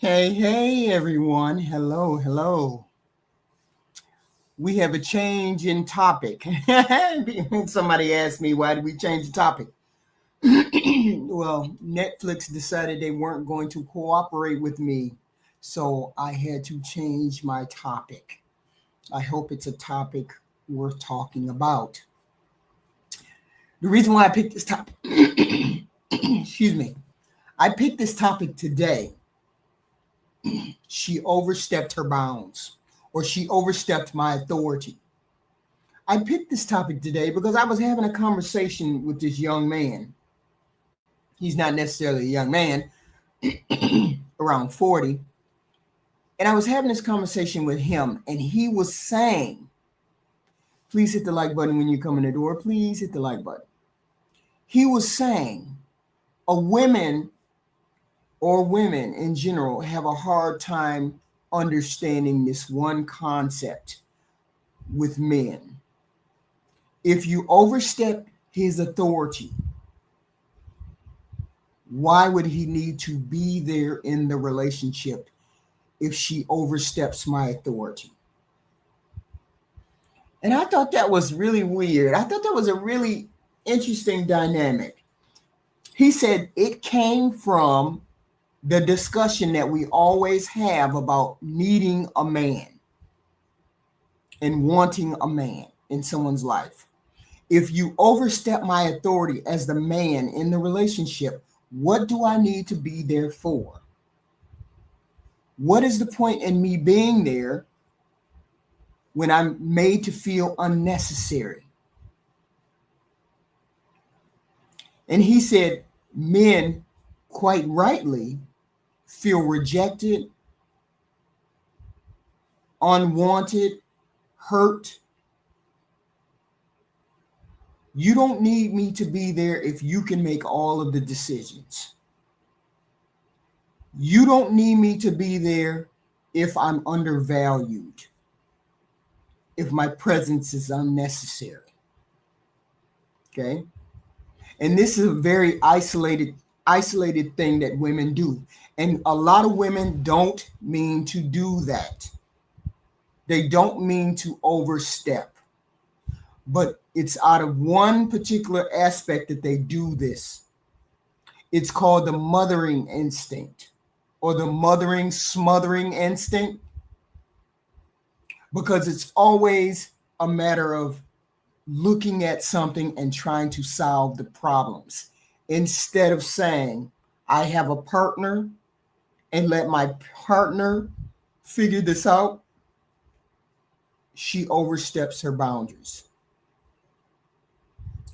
Hey, everyone. Hello. We have a change in topic. Somebody asked me, why did we change the topic? Well, Netflix decided they weren't going to cooperate with me, so I had to change my topic. I hope it's a topic worth talking about. The reason why I picked this topic, excuse me, I picked this topic today. She overstepped her bounds, or she overstepped my authority. I picked this topic today because I was having a conversation with this young man. He's not necessarily a young man, around 40. And I was having this conversation with him, and he was saying, please hit the like button when you come in the door. Please hit the like button. He was saying, a women or women in general have a hard time understanding this one concept with men. If you overstep his authority, why would he need to be there in the relationship if she oversteps my authority? And I thought that was really weird. I thought that was a really interesting dynamic. He said it came from the discussion that we always have about needing a man and wanting a man in someone's life. If you overstep my authority as the man in the relationship, what do I need to be there for? What is the point in me being there when I'm made to feel unnecessary? And he said, men, quite rightly, feel rejected, unwanted, hurt. You don't need me to be there if you can make all of the decisions. You don't need me to be there if I'm undervalued, if my presence is unnecessary. Okay? And this is a very isolated thing that women do. And a lot of women don't mean to do that. They don't mean to overstep. But it's out of one particular aspect that they do this. It's called the mothering instinct, or the mothering smothering instinct, because it's always a matter of looking at something and trying to solve the problems instead of saying, I have a partner and let my partner figure this out. She oversteps her boundaries.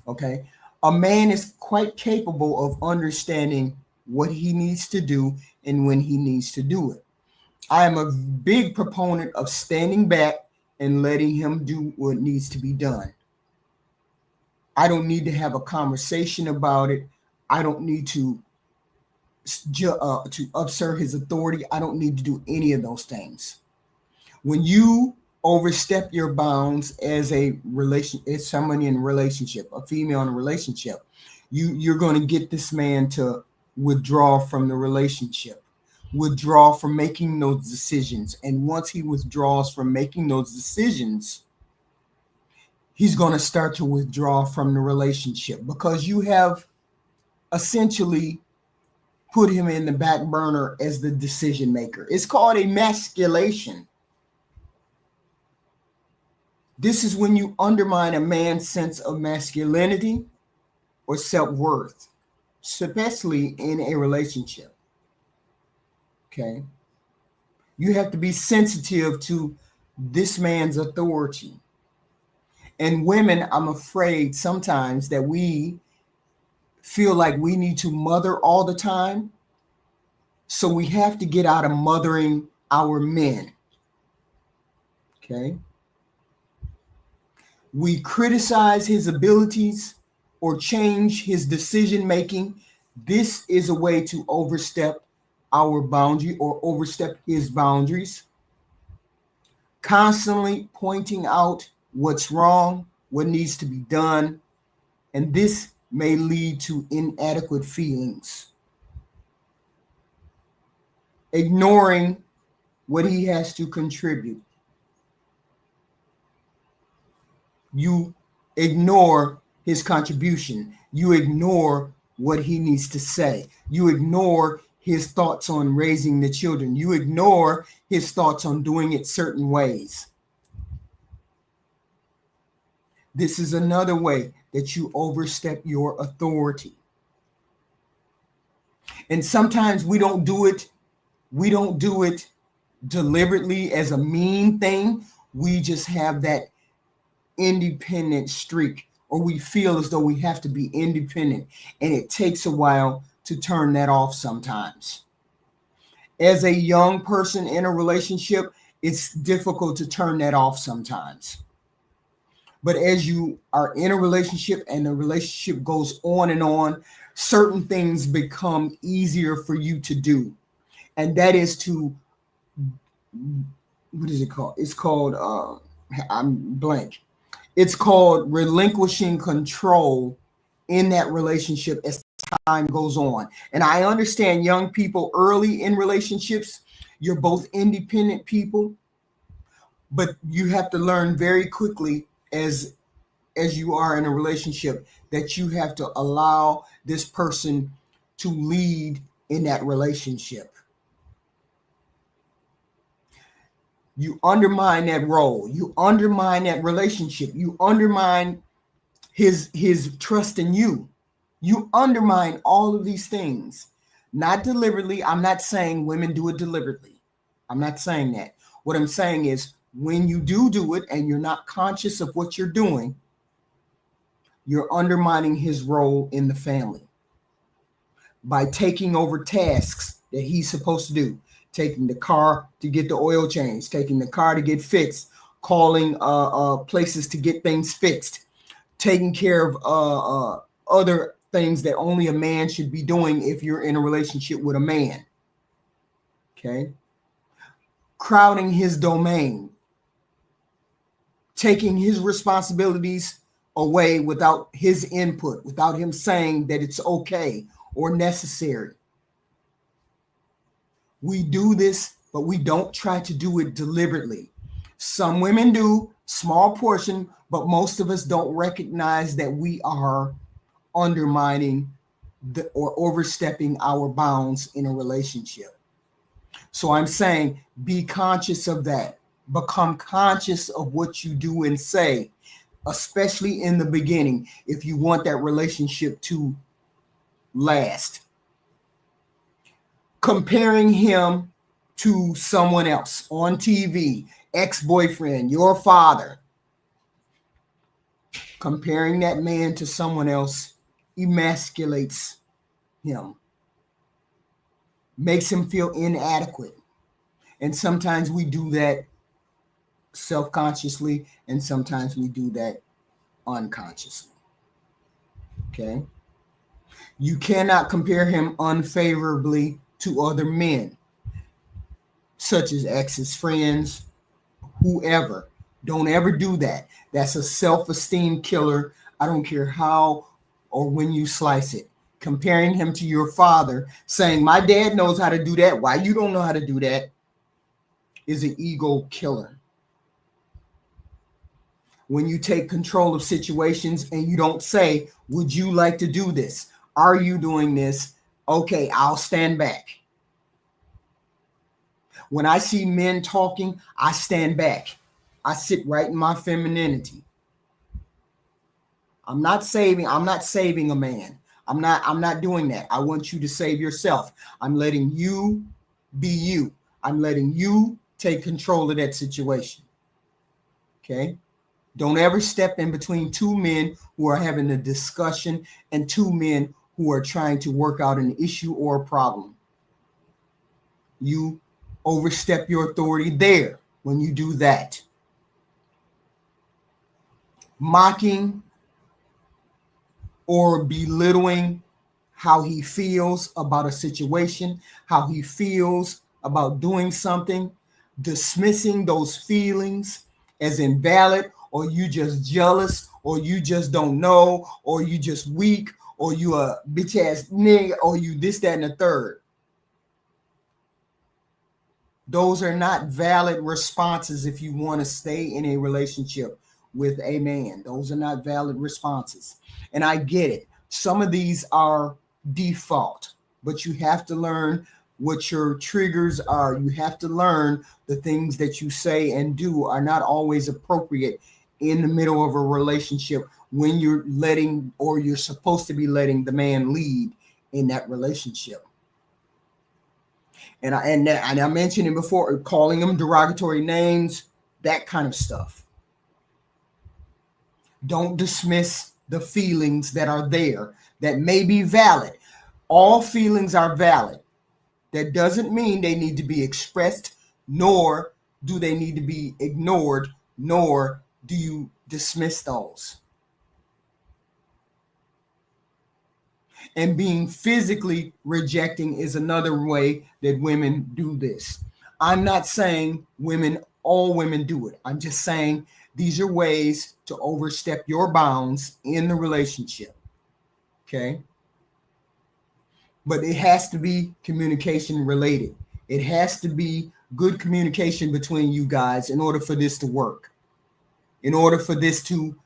Okay. A man is quite capable of understanding what he needs to do and when he needs to do it. I am a big proponent of standing back and letting him do what needs to be done. I don't need to have a conversation about it. I don't need to assert his authority. I don't need to do any of those things. When you overstep your bounds as someone in a relationship, a female in a relationship, you're going to get this man to withdraw from the relationship, withdraw from making those decisions. And once he withdraws from making those decisions, he's going to start to withdraw from the relationship because you have essentially put him in the back burner as the decision maker. It's called emasculation. This is when you undermine a man's sense of masculinity or self-worth, especially in a relationship. Okay? You have to be sensitive to this man's authority. And women, I'm afraid sometimes that we feel like we need to mother all the time. So we have to get out of mothering our men. Okay? We criticize his abilities or change his decision making. This is a way to overstep our boundary or overstep his boundaries. Constantly pointing out what's wrong, what needs to be done, and this may lead to inadequate feelings. ignoring what he has to contribute. You ignore his contribution. You ignore what he needs to say. You ignore his thoughts on raising the children. You ignore his thoughts on doing it certain ways. This is another way that you overstep your authority. And sometimes we don't do it deliberately as a mean thing. We just have that independent streak, or we feel as though we have to be independent, and it takes a while to turn that off sometimes. As a young person in a relationship, it's difficult to turn that off sometimes. But as you are in a relationship and the relationship goes on and on, certain things become easier for you to do. And that is to, what is it called? It's called, I'm blank. It's called relinquishing control in that relationship as time goes on. And I understand young people early in relationships, you're both independent people, but you have to learn very quickly as you are in a relationship that you have to allow this person to lead in that relationship. You undermine that role. You undermine that relationship. You undermine his trust in you. You undermine all of these things. Not deliberately. I'm not saying women do it deliberately. I'm not saying that. What I'm saying is when you do it and you're not conscious of what you're doing, you're undermining his role in the family by taking over tasks that he's supposed to do. Taking the car to get the oil changed, taking the car to get fixed, calling places to get things fixed, taking care of other things that only a man should be doing if you're in a relationship with a man. Okay? Crowding his domain, taking his responsibilities away without his input, without him saying that it's okay or necessary. We do this, but we don't try to do it deliberately. Some women do, small portion, but most of us don't recognize that we are undermining or overstepping our bounds in a relationship. So I'm saying be conscious of that. Become conscious of what you do and say, especially in the beginning, if you want that relationship to last. Comparing him to someone else on TV, ex-boyfriend, your father. Comparing that man to someone else emasculates him, makes him feel inadequate. And sometimes we do that self-consciously, and sometimes we do that unconsciously. Okay? You cannot compare him unfavorably to other men, such as exes, friends, whoever. Don't ever do that. That's a self-esteem killer. I don't care how or when you slice it. Comparing him to your father, saying, my dad knows how to do that, why you don't know how to do that, is an ego killer. When you take control of situations and you don't say, would you like to do this? Are you doing this? Okay, I'll stand back. When I see men talking, I stand back. I sit right in my femininity. I'm not saving a man. I'm not doing that. I want you to save yourself. I'm letting you be you. I'm letting you take control of that situation. Okay? Don't ever step in between two men who are having a discussion and two men who are trying to work out an issue or a problem. You overstep your authority there when you do that. Mocking or belittling how he feels about a situation, how he feels about doing something, dismissing those feelings as invalid, or you just jealous, or you just don't know, or you just weak, or you a bitch ass nigga, or you this, that, and the third. Those are not valid responses if you want to stay in a relationship with a man. Those are not valid responses. And I get it. Some of these are default, but you have to learn what your triggers are. You have to learn the things that you say and do are not always appropriate in the middle of a relationship when you're letting, or you're supposed to be letting, the man lead in that relationship. And I mentioned it before, calling them derogatory names, that kind of stuff. Don't dismiss the feelings that are there that may be valid. All feelings are valid. That doesn't mean they need to be expressed, nor do they need to be ignored, nor do you dismiss those. And being physically rejecting is another way that women do this. I'm not saying all women do it. I'm just saying these are ways to overstep your bounds in the relationship. Okay? But it has to be communication related. It has to be good communication between you guys in order for this to work, in order for this to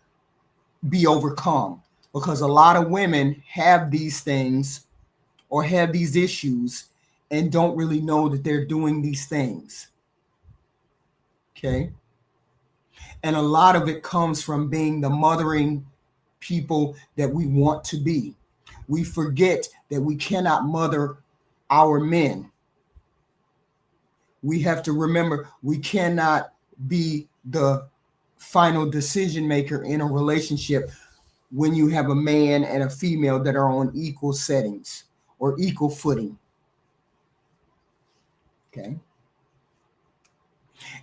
be overcome. Because a lot of women have these things or have these issues and don't really know that they're doing these things. Okay. And a lot of it comes from being the mothering people that we want to be. We forget that we cannot mother our men. We have to remember we cannot be the final decision maker in a relationship when you have a man and a female that are on equal settings or equal footing. Okay.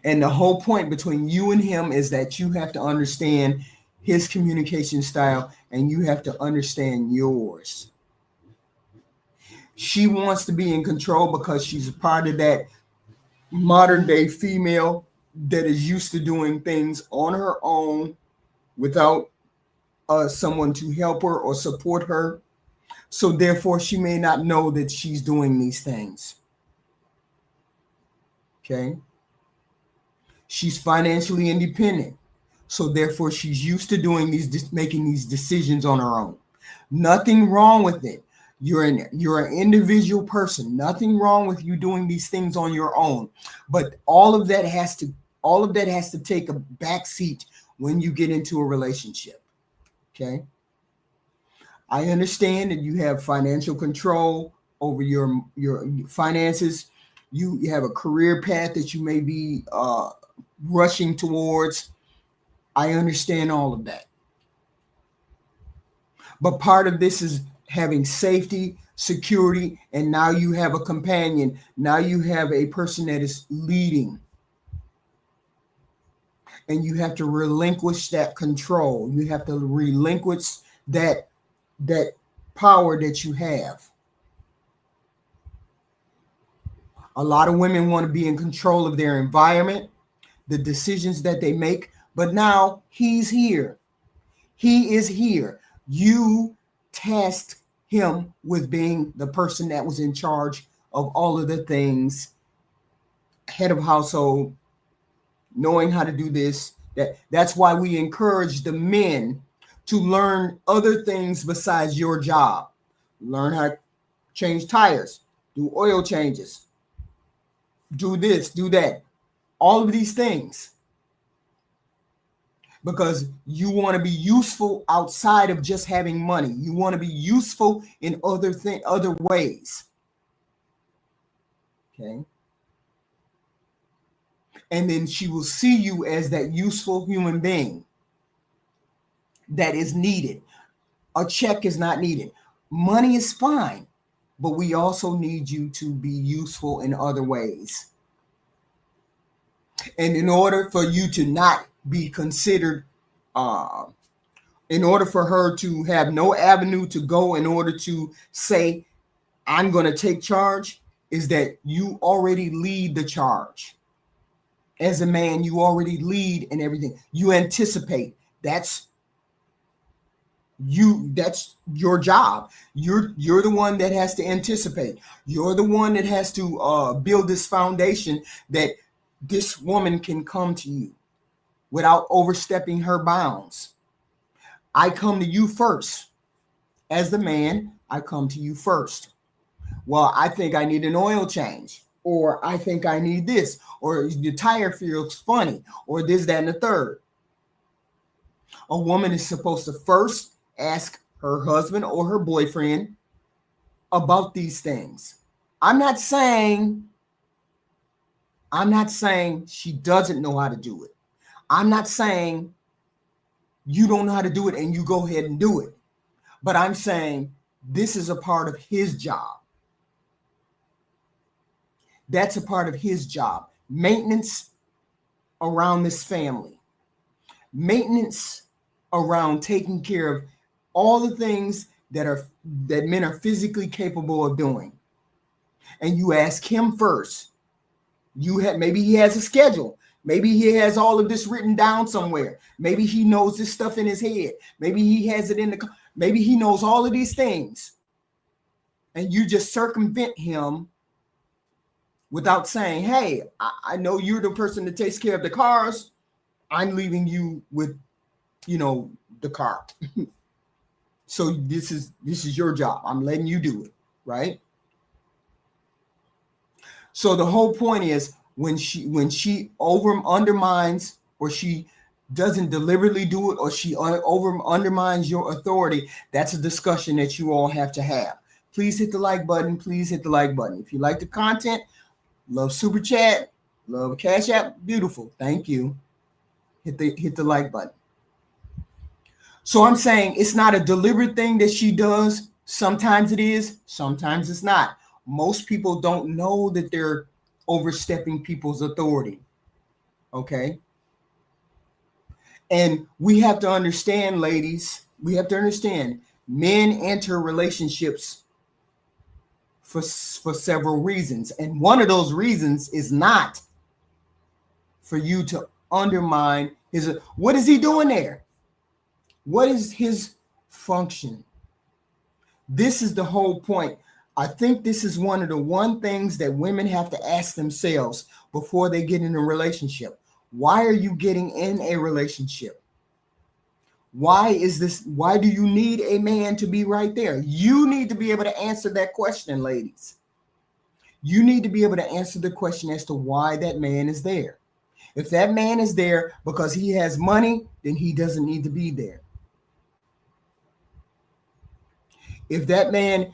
And the whole point between you and him is that you have to understand his communication style and you have to understand yours. She wants to be in control because she's a part of that modern day female that is used to doing things on her own without someone to help her or support her. So therefore, she may not know that she's doing these things. Okay. She's financially independent. So therefore, she's used to doing making these decisions on her own. Nothing wrong with it. You're an individual person. Nothing wrong with you doing these things on your own. But all of that has to take a back seat when you get into a relationship. Okay. I understand that you have financial control over your finances. You have a career path that you may be rushing towards. I understand all of that. But part of this is having safety, security, and now you have a companion. Now you have a person that is leading. And you have to relinquish that control. You have to relinquish that power that you have. A lot of women want to be in control of their environment, the decisions that they make, but now he's here. He is here. You tasked him with being the person that was in charge of all of the things, head of household, knowing how to do this. That's why we encourage the men to learn other things besides your job. Learn how to change tires, do oil changes, do this, do that, all of these things. Because you want to be useful outside of just having money. You want to be useful in other ways. Okay. And then she will see you as that useful human being that is needed. A check is not needed. Money is fine, but we also need you to be useful in other ways. And in order for you to not be considered, in order for her to have no avenue to go in order to say, I'm going to take charge, is that you already lead the charge. As a man, you already lead in everything. You anticipate. That's That's your job. You're the one that has to anticipate. You're the one that has to build this foundation that this woman can come to you without overstepping her bounds. I come to you first. As the man, I come to you first. Well, I think I need an oil change, or I think I need this, or the tire feels funny, or this, that, and the third. A woman is supposed to first ask her husband or her boyfriend about these things. I'm not saying she doesn't know how to do it. I'm not saying you don't know how to do it and you go ahead and do it. But I'm saying this is a part of his job. That's a part of his job. Maintenance around this family. Maintenance around taking care of all the things that men are physically capable of doing. And you ask him first. Maybe he has a schedule. Maybe he has all of this written down somewhere. Maybe he knows this stuff in his head. Maybe he has it maybe he knows all of these things. And you just circumvent him without saying, hey, I know you're the person that takes care of the cars. I'm leaving you with, the car. So this is your job. I'm letting you do it, right? So the whole point is when she undermines, or she doesn't deliberately do it, or she undermines your authority, that's a discussion that you all have to have. Please hit the like button. Please hit the like button. If you like the content, love super chat, love Cash App, beautiful. Thank you. Hit the like button. So I'm saying it's not a deliberate thing that she does. Sometimes it is, sometimes it's not. Most people don't know that they're overstepping people's authority. Okay. And we have to understand, ladies, men enter relationships for several reasons. And one of those reasons is not for you to undermine what is he doing there? What is his function? This is the whole point. I think this is one of the things that women have to ask themselves before they get in a relationship. Why are you getting in a relationship? Why do you need a man to be right there? You need to be able to answer that question, ladies. You need to be able to answer the question as to why that man is there. If that man is there because he has money, then he doesn't need to be there. If that man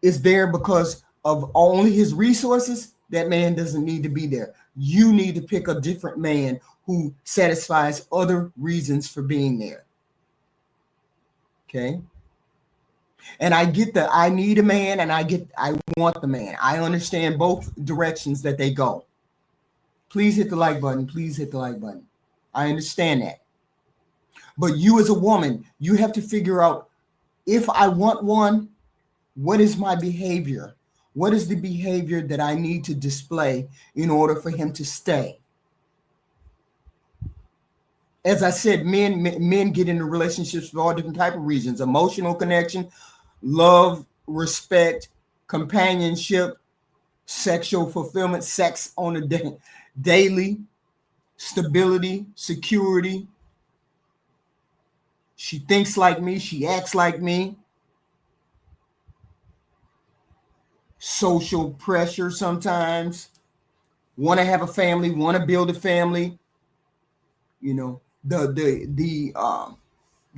is there because of only his resources, that man doesn't need to be there. You need to pick a different man who satisfies other reasons for being there. Okay. And I get that I need a man and I want the man. I understand both directions that they go. Please hit the like button. Please hit the like button. I understand that. But you as a woman, you have to figure out, if I want one, what is my behavior? What is the behavior that I need to display in order for him to stay? As I said, men get into relationships for all different types of reasons: emotional connection, love, respect, companionship, sexual fulfillment, sex on a daily, stability, security. She thinks like me. She acts like me. Social pressure sometimes. Want to have a family, want to build a family. The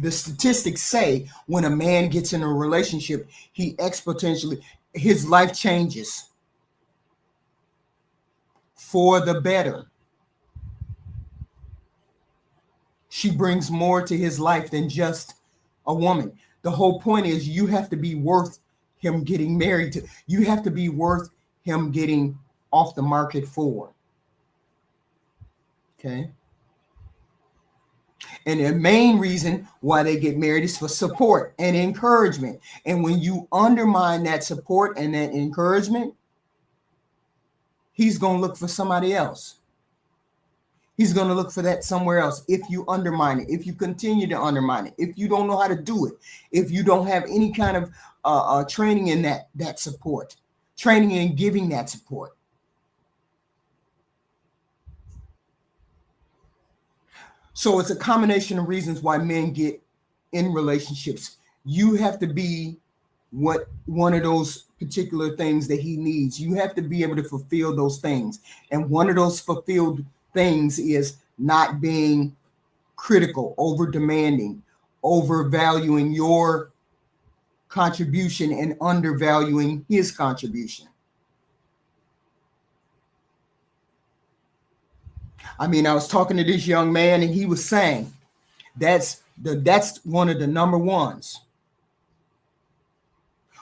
statistics say when a man gets in a relationship, his life changes for the better. She brings more to his life than just a woman. The whole point is you have to be worth him getting married to. You have to be worth him getting off the market for. Okay. And the main reason why they get married is for support and encouragement. And when you undermine that support and that encouragement, he's going to look for somebody else. He's going to look for that somewhere else if you undermine it, if you continue to undermine it, if you don't know how to do it, if you don't have any kind of training in that support, training in giving that support. So it's a combination of reasons why men get in relationships. You have to be what one of those particular things that he needs. You have to be able to fulfill those things. And one of those fulfilled things is not being critical, over demanding, overvaluing your contribution and undervaluing his contribution. I mean, I was talking to this young man and he was saying that's one of the number ones.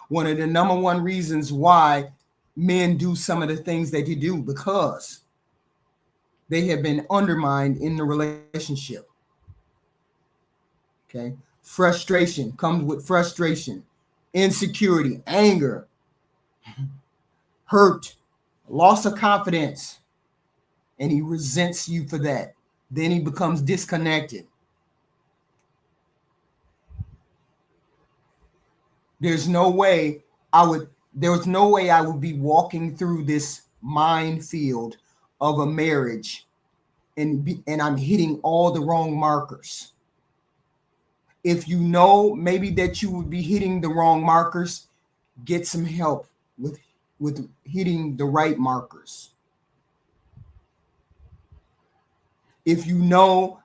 One of the number one reasons why men do some of the things that they do, because they have been undermined in the relationship. Okay. Frustration comes with frustration, insecurity, anger, hurt, loss of confidence. And he resents you for that. Then he becomes disconnected. There's no way I would be walking through this minefield of a marriage and I'm hitting all the wrong markers. If you know maybe that you would be hitting the wrong markers, get some help with hitting the right markers. If you know,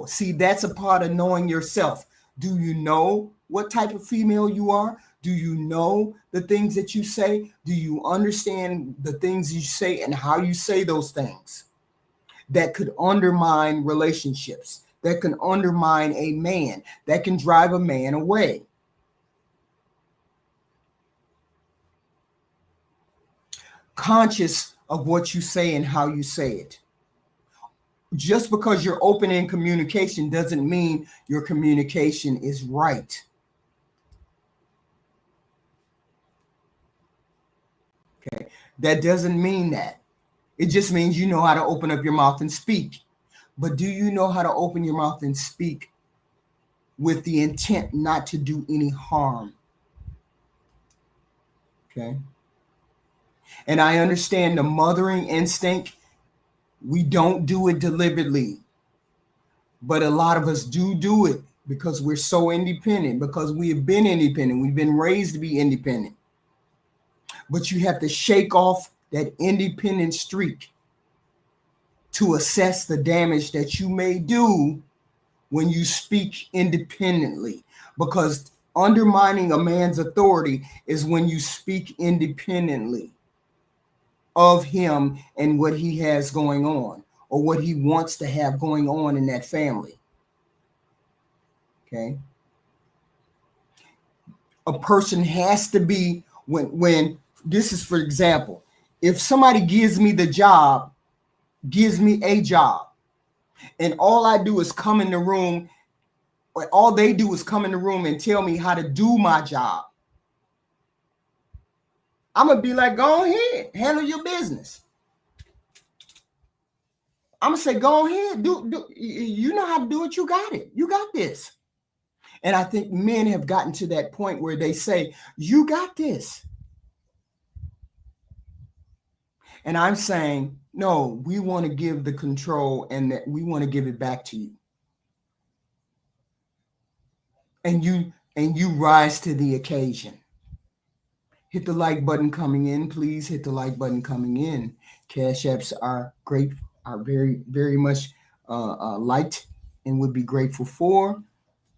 see, that's a part of knowing yourself. Do you know what type of female you are? Do you know the things that you say? Do you understand the things you say and how you say those things? That could undermine relationships, that can undermine a man, that can drive a man away. Conscious of what you say and how you say it. Just because you're open in communication doesn't mean your communication is right. Okay, that doesn't mean that. It just means you know how to open up your mouth and speak. But do you know how to open your mouth and speak with the intent not to do any harm? Okay. And I understand the mothering instinct. We don't do it deliberately. But a lot of us do it because we're so independent, because we have been independent. We've been raised to be independent. But you have to shake off that independent streak to assess the damage that you may do when you speak independently. Because undermining a man's authority is when you speak independently of him and what he has going on, or what he wants to have going on in that family. Okay. A person has to be, when this is, for example, if somebody gives me a job, and all I do is come in the room, or all they do is come in the room and tell me how to do my job, I'm gonna be like, go ahead, handle your business. I'm gonna say, go ahead, do you know how to do it? You got it. You got this. And I think men have gotten to that point where they say, you got this. And I'm saying, no, we want to give the control, and that we want to give it back to you. And you rise to the occasion. Hit the like button coming in, please. Hit the like button coming in. Cash apps are great, are very, very much liked and would be grateful for.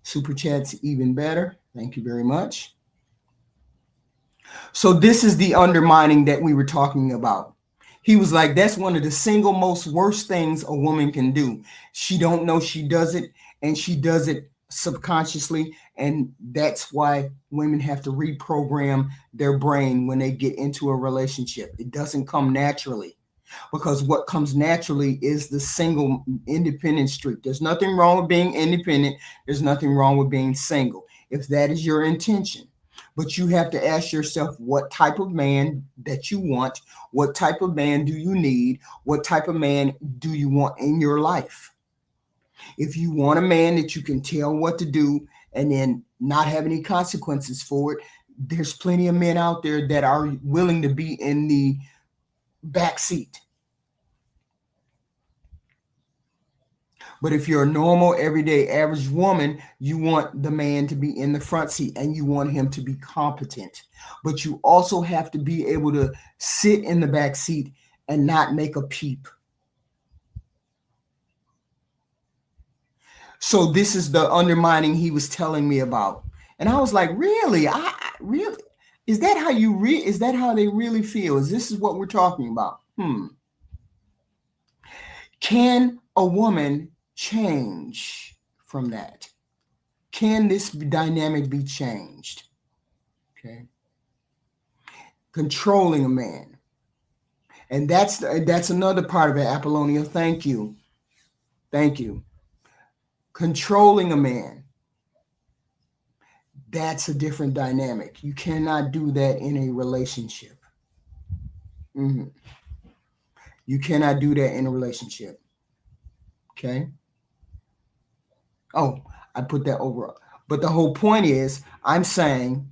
Super chats even better. Thank you very much. So this is the undermining that we were talking about. He was like, that's one of the single most worst things a woman can do. She don't know she does it, and she does it subconsciously. And that's why women have to reprogram their brain when they get into a relationship. It doesn't come naturally, because what comes naturally is the single independent streak. There's nothing wrong with being independent. There's nothing wrong with being single, if that is your intention. But you have to ask yourself what type of man that you want, what type of man do you need, what type of man do you want in your life. If you want a man that you can tell what to do and then not have any consequences for it, there's plenty of men out there that are willing to be in the back seat. But if you're a normal, everyday, average woman, you want the man to be in the front seat and you want him to be competent. But you also have to be able to sit in the back seat and not make a peep. So this is the undermining he was telling me about. And I was like, really? I really? Is that how is that how they really feel? Is this what we're talking about? Can a woman change from that? Can this dynamic be changed? Okay. Controlling a man. And that's another part of it, Apollonia. Thank you. Thank you. Controlling a man. That's a different dynamic. You cannot do that in a relationship. You cannot do that in a relationship. Okay. Oh, I put that over. But the whole point is, I'm saying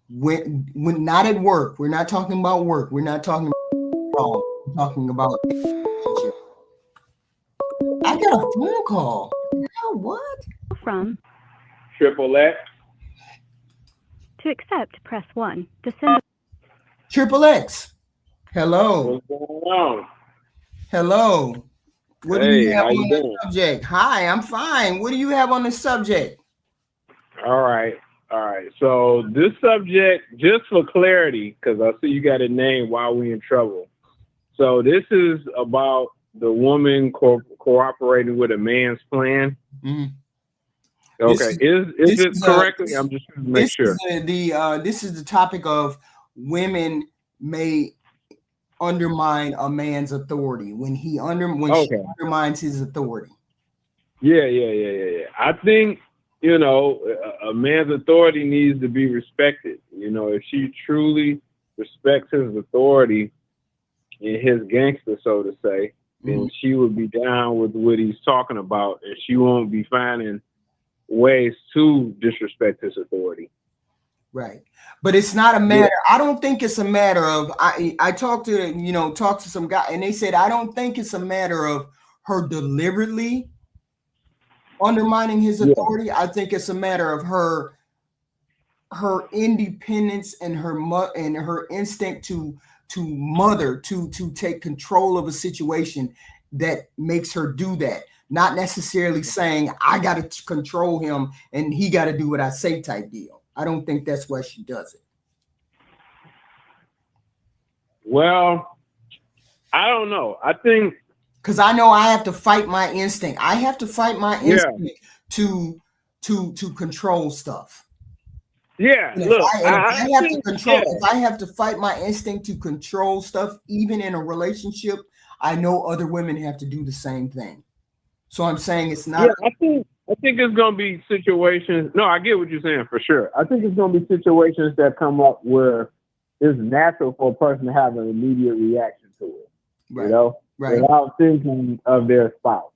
when not at work, we're not talking about work. We're not talking about we're talking about relationship. I got a phone call. What? From Triple X. to accept, press 1. To send Triple X. Hello. What's going on? Hello. What do Hey, you have how you on the doing? subject? Hi, I'm fine. What do you have on the subject? All right. So this subject, just for clarity, because I see you got a name while we in trouble. So this is about the woman cooperating with a man's plan. Okay. Is it correctly? I'm just trying to make sure. This is the topic of women may undermine a man's authority when she undermines his authority. Yeah. I think, a man's authority needs to be respected. If she truly respects his authority and his gangster, so to say, then she would be down with what he's talking about, and she won't be finding ways to disrespect his authority. Right. But it's not a matter. I don't think it's a matter of, I talked to some guy and they said, I don't think it's a matter of her deliberately undermining his authority. I think it's a matter of her independence and her instinct to take control of a situation that makes her do that. Not necessarily saying I got to control him and he got to do what I say type deal. I don't think that's why she does it. Well, I don't know. I think because I know I have to fight my instinct. I have to fight my instinct to control stuff. Yeah, look, if I have to fight my instinct to control stuff, even in a relationship, I know other women have to do the same thing. So I'm saying it's not. Yeah, I think it's gonna be situations. No, I get what you're saying for sure. I think it's gonna be situations that come up where it's natural for a person to have an immediate reaction to it. Right. Without thinking of their spouse.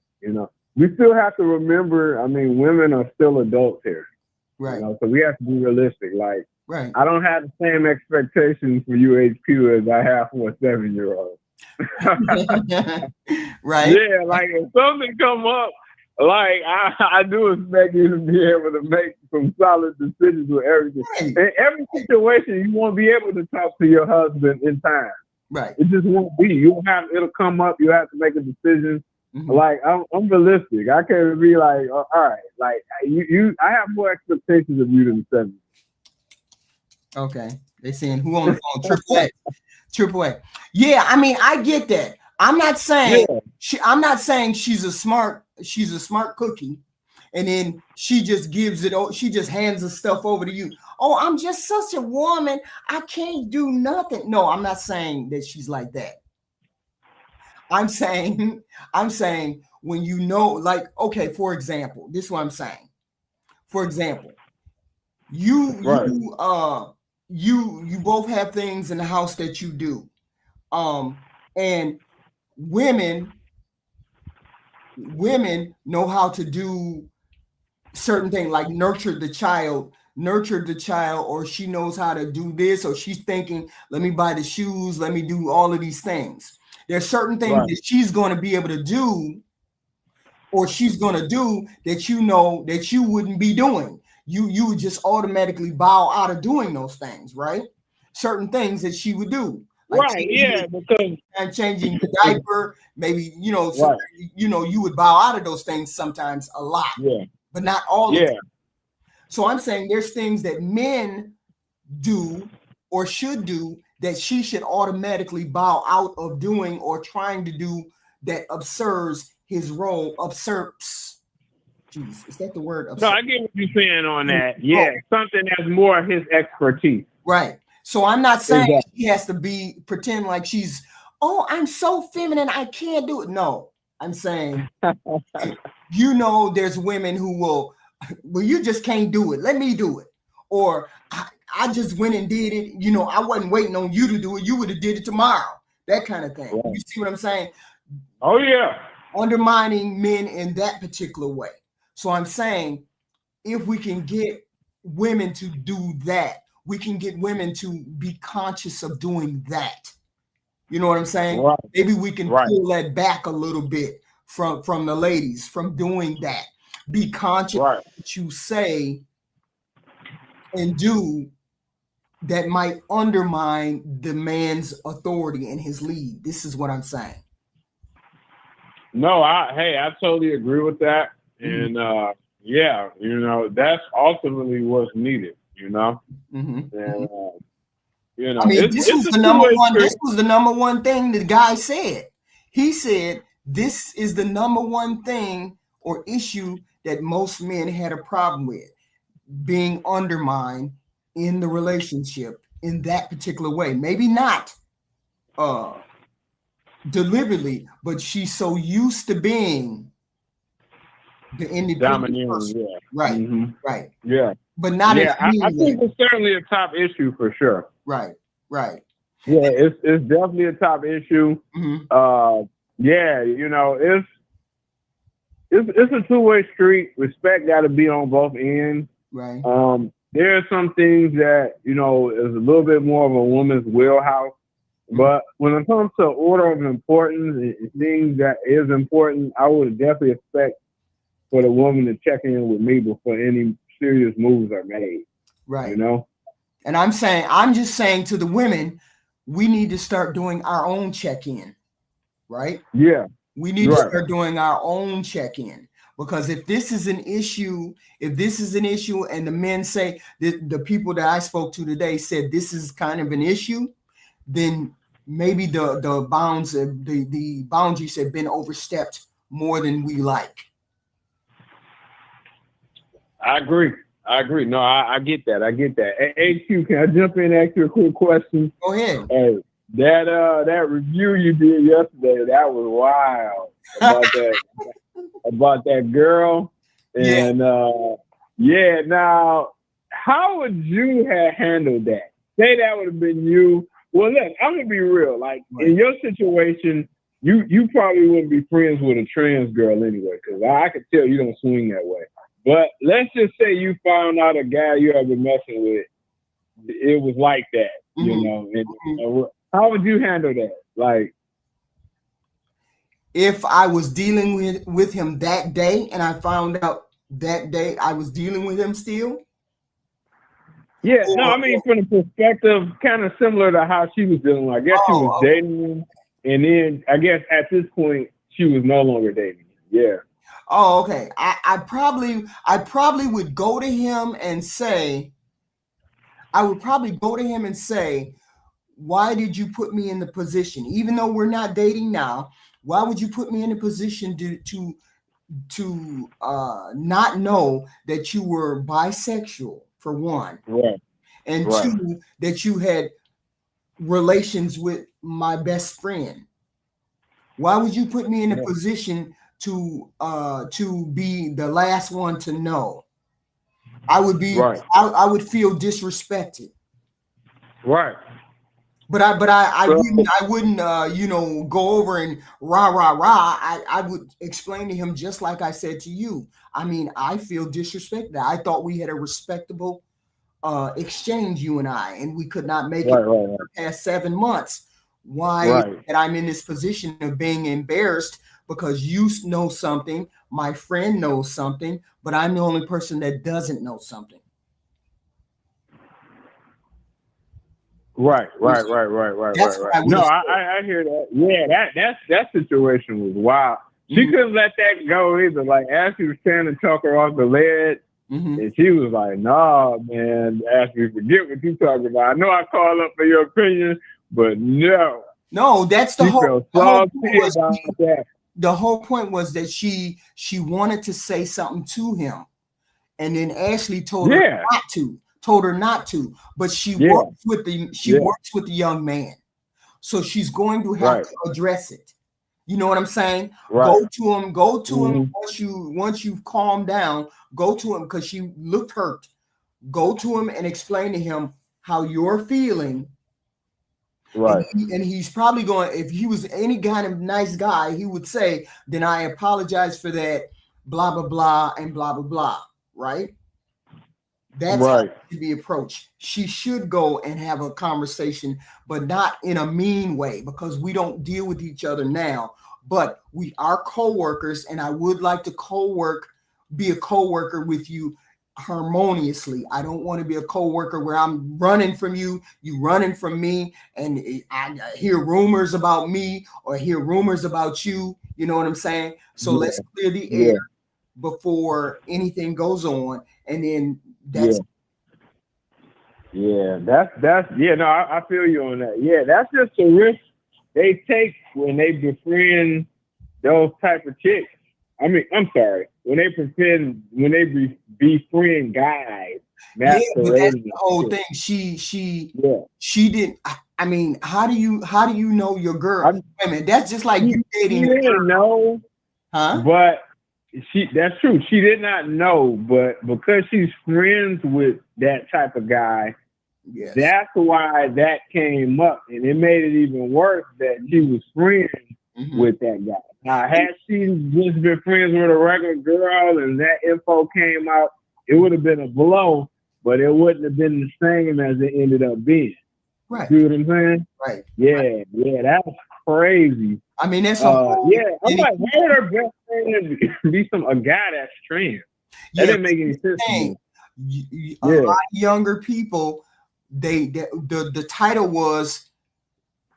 We still have to remember. I mean, women are still adults here. Right. So we have to be realistic. Like, right. I don't have the same expectations for UHQ as I have for a 7-year-old. Right. Yeah, like if something come up, like I do expect you to be able to make some solid decisions with everything. Right. In every situation, you won't be able to talk to your husband in time. Right. It just won't be. It'll come up. You have to make a decision. Like I'm realistic. I can't be like, all right, like I have more expectations of you than 7. Okay. They saying who on the phone? Triple A. Yeah, I mean, I get that. I'm not saying she's a smart cookie, and then she just gives it. She just hands the stuff over to you. Oh, I'm just such a woman. I can't do nothing. No, I'm not saying that she's like that. I'm saying when like, okay, for example, this is what I'm saying. For example, you you both have things in the house that you do. And women know how to do certain things, like nurture the child, or she knows how to do this, or she's thinking, let me buy the shoes, let me do all of these things. There's certain things Right. that she's going to be able to do, or she's going to do, that you know that you wouldn't be doing. You would just automatically bow out of doing those things, right? Certain things that she would do, like Right. Yeah. Because changing the diaper, maybe, right. you would bow out of those things sometimes, a lot, Yeah. but not all the Yeah. time. So I'm saying there's things that men do or should do that she should automatically bow out of doing or trying to do, that usurps his role. Usurps. Jeez, is that the word? No, I get what you're saying on that. Yeah, something that's more his expertise. Right. So I'm not saying Exactly. she has to pretend like she's, oh, I'm so feminine, I can't do it. No, I'm saying, there's women who will, well, you just can't do it. Let me do it. Or I just went and did it. I wasn't waiting on you to do it. You would have did it tomorrow. That kind of thing. Right. You see what I'm saying? Oh, yeah. Undermining men in that particular way. So I'm saying, if we can get women to do that, we can get women to be conscious of doing that. You know what I'm saying? Right. Maybe we can Right. pull that back a little bit from the ladies from doing that. Be conscious Right. of what you say and do that might undermine the man's authority and his lead. This is what I'm saying. No, I totally agree with that. Mm-hmm. And yeah, that's ultimately what's needed, Mm-hmm. And I mean, it's this was a the number two-way one. street. This was the number one thing the guy said. He said this is the number one thing or issue that most men had a problem with, being undermined in the relationship in that particular way. Maybe not deliberately, but she's so used to being the independent Domineering, person. yeah. Right, Mm-hmm. right. Yeah. But not Yeah, I think way. it's certainly a top issue for sure. Right, right. Yeah, it's definitely a top issue. Mm-hmm. Yeah, it's a two-way street. Respect got to be on both ends. Right. There are some things that is a little bit more of a woman's wheelhouse, but when it comes to order of importance and things that is important, I would definitely expect for the woman to check in with me before any serious moves are made. Right. And I'm just saying to the women, we need to start doing our own check-in, right? Yeah. We need to start doing our own check-in, because if this is an issue, and the men say, the people that I spoke to today said this is kind of an issue, then maybe the boundaries have been overstepped more than we like. I agree. No, I get that. Hey, HQ, can I jump in and ask you a quick question? Go ahead. Hey, that review you did yesterday, that was wild about that girl. And yeah. Now, how would you have handled that? Say that would have been you. Well, look, I'm gonna be real. Like in your situation, you probably wouldn't be friends with a trans girl anyway, because I could tell you don't swing that way. But let's just say you found out a guy you ever messing with, it was like that, And how would you handle that? Like, if I was dealing with him that day, and I found out that day I was dealing with him still. Yeah, no, I mean from the perspective, kind of similar to how she was dealing. I guess she was dating him, and then I guess at this point she was no longer dating him. Yeah. Oh, okay. I probably would go to him and say, why did you put me in the position, even though we're not dating now? Why would you put me in a position to not know that you were bisexual, for one, right, and two, that you had relations with my best friend? Why would you put me in a position to be the last one to know? I would be I would feel disrespected. Right. But I So, wouldn't go over and rah rah rah. I would explain to him just like I said to you. I mean, I feel disrespected. I thought we had a respectable exchange, you and we could not make it right. past 7 months. Why is Right. it that I'm in this position of being embarrassed because you know something, my friend knows something, but I'm the only person that doesn't know something. Right. That's what I would No, have I hear that. Yeah, that situation was wild. She said. couldn't let that go either. Like Ashley was trying to talk her off the ledge, and she was like, "Nah, man, Ashley, forget what you talking about. I know I called up for your opinion, but no." No, that's the She whole. felt The whole salty point was about that. the whole point was that she wanted to say something to him, and then Ashley told her Yeah, not to. Told her not to, but she yeah, works with the yeah. works with the young man, so she's going to have Right, to address it. You know what I'm saying? right. Go to him. Go to him Hmm. once you've calmed down. Go to him because she looked hurt. Go to him and explain to him how you're feeling. Right, And he's probably going, if he was any kind of nice guy, he would say, then I apologize for that, blah, blah, blah, and blah, blah, blah. Right? That's how right. it should be approached. She should go and have a conversation, but not in a mean way because we don't deal with each other now. But we are co-workers, and I would like to be a co-worker with you harmoniously. I don't want to be a co-worker where I'm running from you, you running from me, and I hear rumors about me or hear rumors about you. You know what I'm saying? So Yeah, let's clear the yeah, air before anything goes on, and then yeah. that's Yeah, that's yeah. No, I feel you on that. Yeah, that's just a risk they take when they befriend those type of chicks. I mean, I'm sorry, when they befriend guys yeah, but that's masquerading the as whole chicks. thing. Yeah, She didn't. I mean, how do you know your girl? I Wait a minute, that's just like you she dating, didn't know, huh? but that's true. She did not know, but because she's friends with that type of guy, Yes. that's why that came up, and it made it even worse that she was friends Mm-hmm. with that guy. Now, had she just been friends with a regular girl and that info came out, it would have been a blow, but it wouldn't have been the same as it ended up being. Right. See what I'm saying? Right. Yeah, that's crazy. I mean, that's a whole. Yeah, I'm like, why would her best friend be a guy that's trans? That Yeah. didn't make any sense to me. A lot Yeah, of younger people. The title was,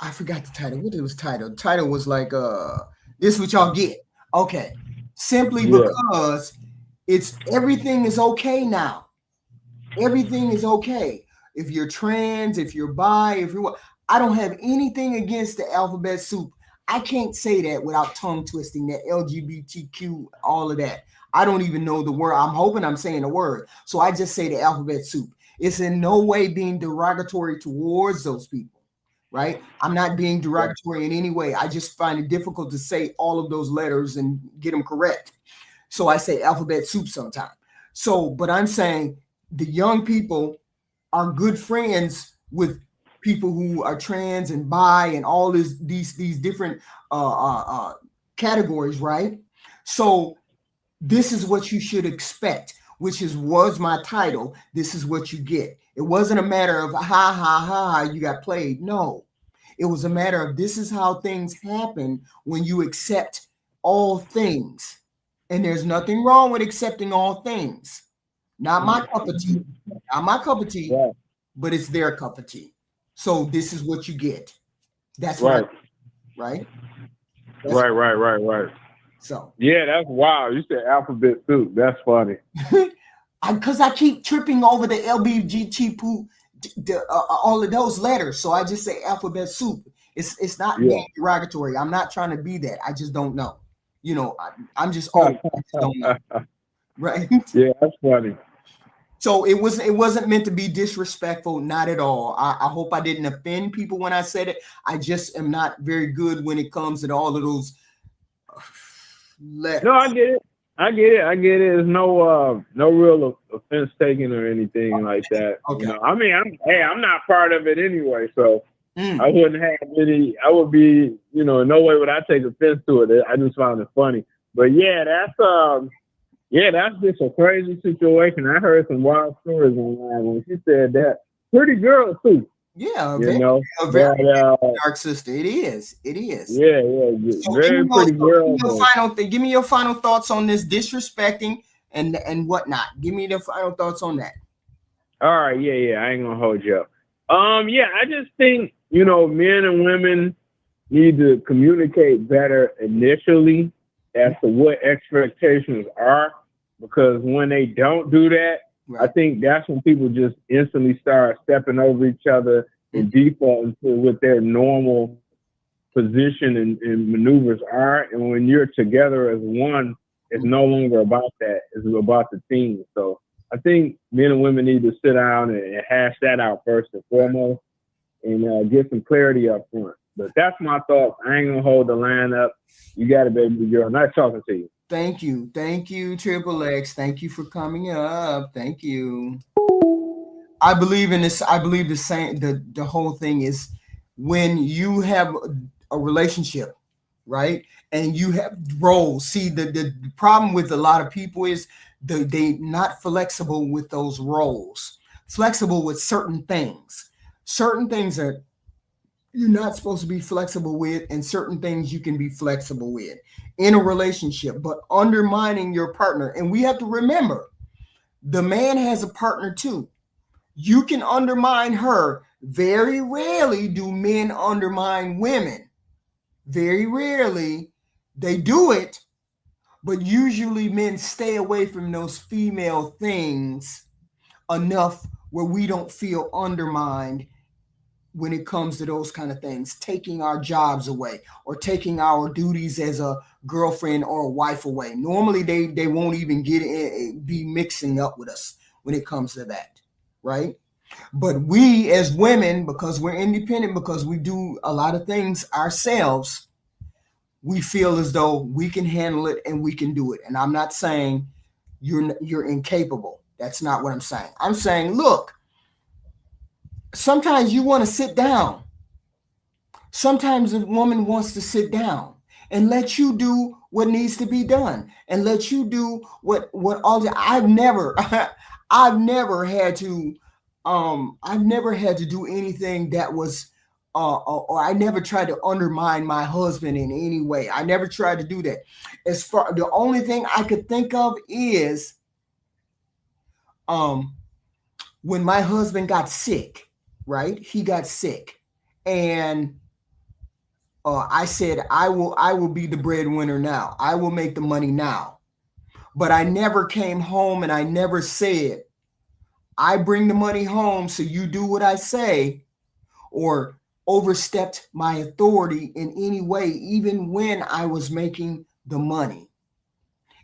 I forgot the title. What it was titled? The title was like this is what y'all get. Okay. Simply yeah, because it's everything is okay now. Everything is okay. If you're trans, if you're bi, if you're what, I don't have anything against the alphabet soup. I can't say that without tongue twisting that LGBTQ, all of that. I don't even know the word. I'm hoping I'm saying the word. So I just say the alphabet soup. It's in no way being derogatory towards those people, right? I'm not being derogatory in any way. I just find it difficult to say all of those letters and get them correct. So I say alphabet soup sometimes. So, but I'm saying the young people are good friends with people who are trans and bi and all these different categories, right? So this is what you should expect, which was my title. This is what you get. It wasn't a matter of ha you got played. No, it was a matter of this is how things happen when you accept all things, and there's nothing wrong with accepting all things. Not my cup of tea. Not my cup of tea, right, but it's their cup of tea. So this is what you get. That's what right, right? That's right. so Yeah, that's wild. You said alphabet soup. That's funny. because I keep tripping over the LBGT poo, all of those letters. So I just say alphabet soup. It's not Yeah. being derogatory. I'm not trying to be that. I just don't know. You know, I'm just old. I just don't know. Right. Yeah, that's funny. So it wasn't meant to be disrespectful, not at all. I hope I didn't offend people when I said it. I just am not very good when it comes to all of those letters. No, I get it. I get it. I get it. There's no real offense taken or anything like that. Okay. You know, I mean, I'm not part of it anyway, so Mm. I wouldn't have any. I would be, you know, in no way would I take offense to it. I just found it funny. But yeah, that's just a crazy situation. I heard some wild stories online when she said that. Pretty girl too, Yeah, you know. a very But dark sister. It is. It is. yeah, So very pretty girl. give me your final thoughts on this disrespecting and whatnot. Give me the final thoughts on that. All right, yeah. I ain't gonna hold you up. Yeah, I just think, you know, men and women need to communicate better initially as to what expectations are, because when they don't do that, I Right. think that's when people just instantly start stepping over each other and defaulting to what their normal position and maneuvers are. And when you're together as one, it's no longer about that. It's about the team. So I think men and women need to sit down and hash that out first and foremost, and get some clarity up front. But that's my thoughts. I ain't gonna hold the line up. You got it, baby girl. Nice talking to you. Thank you, Triple X. Thank you for coming up. Thank you. I believe in this. I believe the same. The whole thing is when you have a relationship, right, and you have roles. See, the problem with a lot of people is they not flexible with those roles. Flexible with certain things. Certain things are you're not supposed to be flexible with, and certain things you can be flexible with in a relationship. But undermining your partner, and we have to remember, the man has a partner too. You can undermine her. Very rarely do men undermine women. Very rarely they do it, but usually men stay away from those female things enough where we don't feel undermined when it comes to those kind of things, taking our jobs away or taking our duties as a girlfriend or a wife away. Normally they won't even be mixing up with us when it comes to that, right? But we as women, because we're independent, because we do a lot of things ourselves, we feel as though we can handle it and we can do it. And I'm not saying you're incapable. That's not what I'm saying. I'm saying, look, sometimes you want to sit down. Sometimes a woman wants to sit down and let you do what needs to be done and let you do what all the I've never I've never had to do anything that was or I never tried to undermine my husband in any way. I never tried to do that. As far the only thing I could think of is um when my husband got sick, right? He got sick, and I said, I will be the breadwinner now. I will make the money now. But I never came home and I never said, I bring the money home, so you do what I say, or overstepped my authority in any way, even when I was making the money.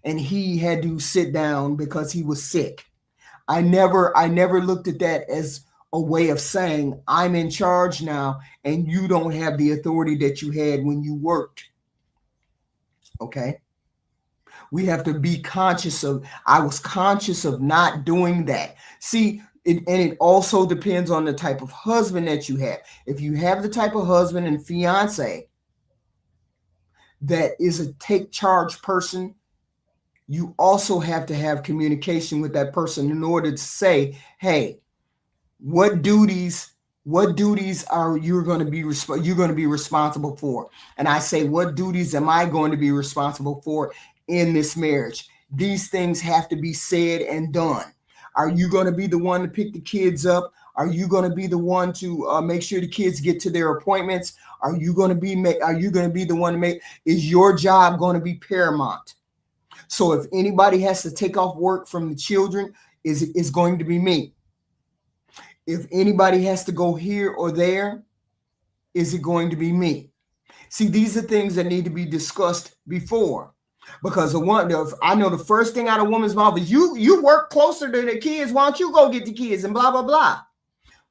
And he had to sit down because he was sick. I never looked at that as a way of saying I'm in charge now and you don't have the authority that you had when you worked. Okay. We have to be conscious of, I was conscious of not doing that. See, and it also depends on the type of husband that you have. If you have the type of husband and fiance that is a take charge person, you also have to have communication with that person in order to say, hey, what duties are you're going to be responsible for? And I say, what duties am I going to be responsible for in this marriage? These things have to be said and done. Are you going to be the one to pick the kids up? Are you going to be the one to make sure the kids get to their appointments? Are you going to be the one to make, is your job going to be paramount? So if anybody has to take off work from the children, is going to be me. If anybody has to go here or there, is it going to be me? See, these are things that need to be discussed before, because I know the first thing out of a woman's mouth is you work closer to the kids. Why don't you go get the kids and blah blah blah.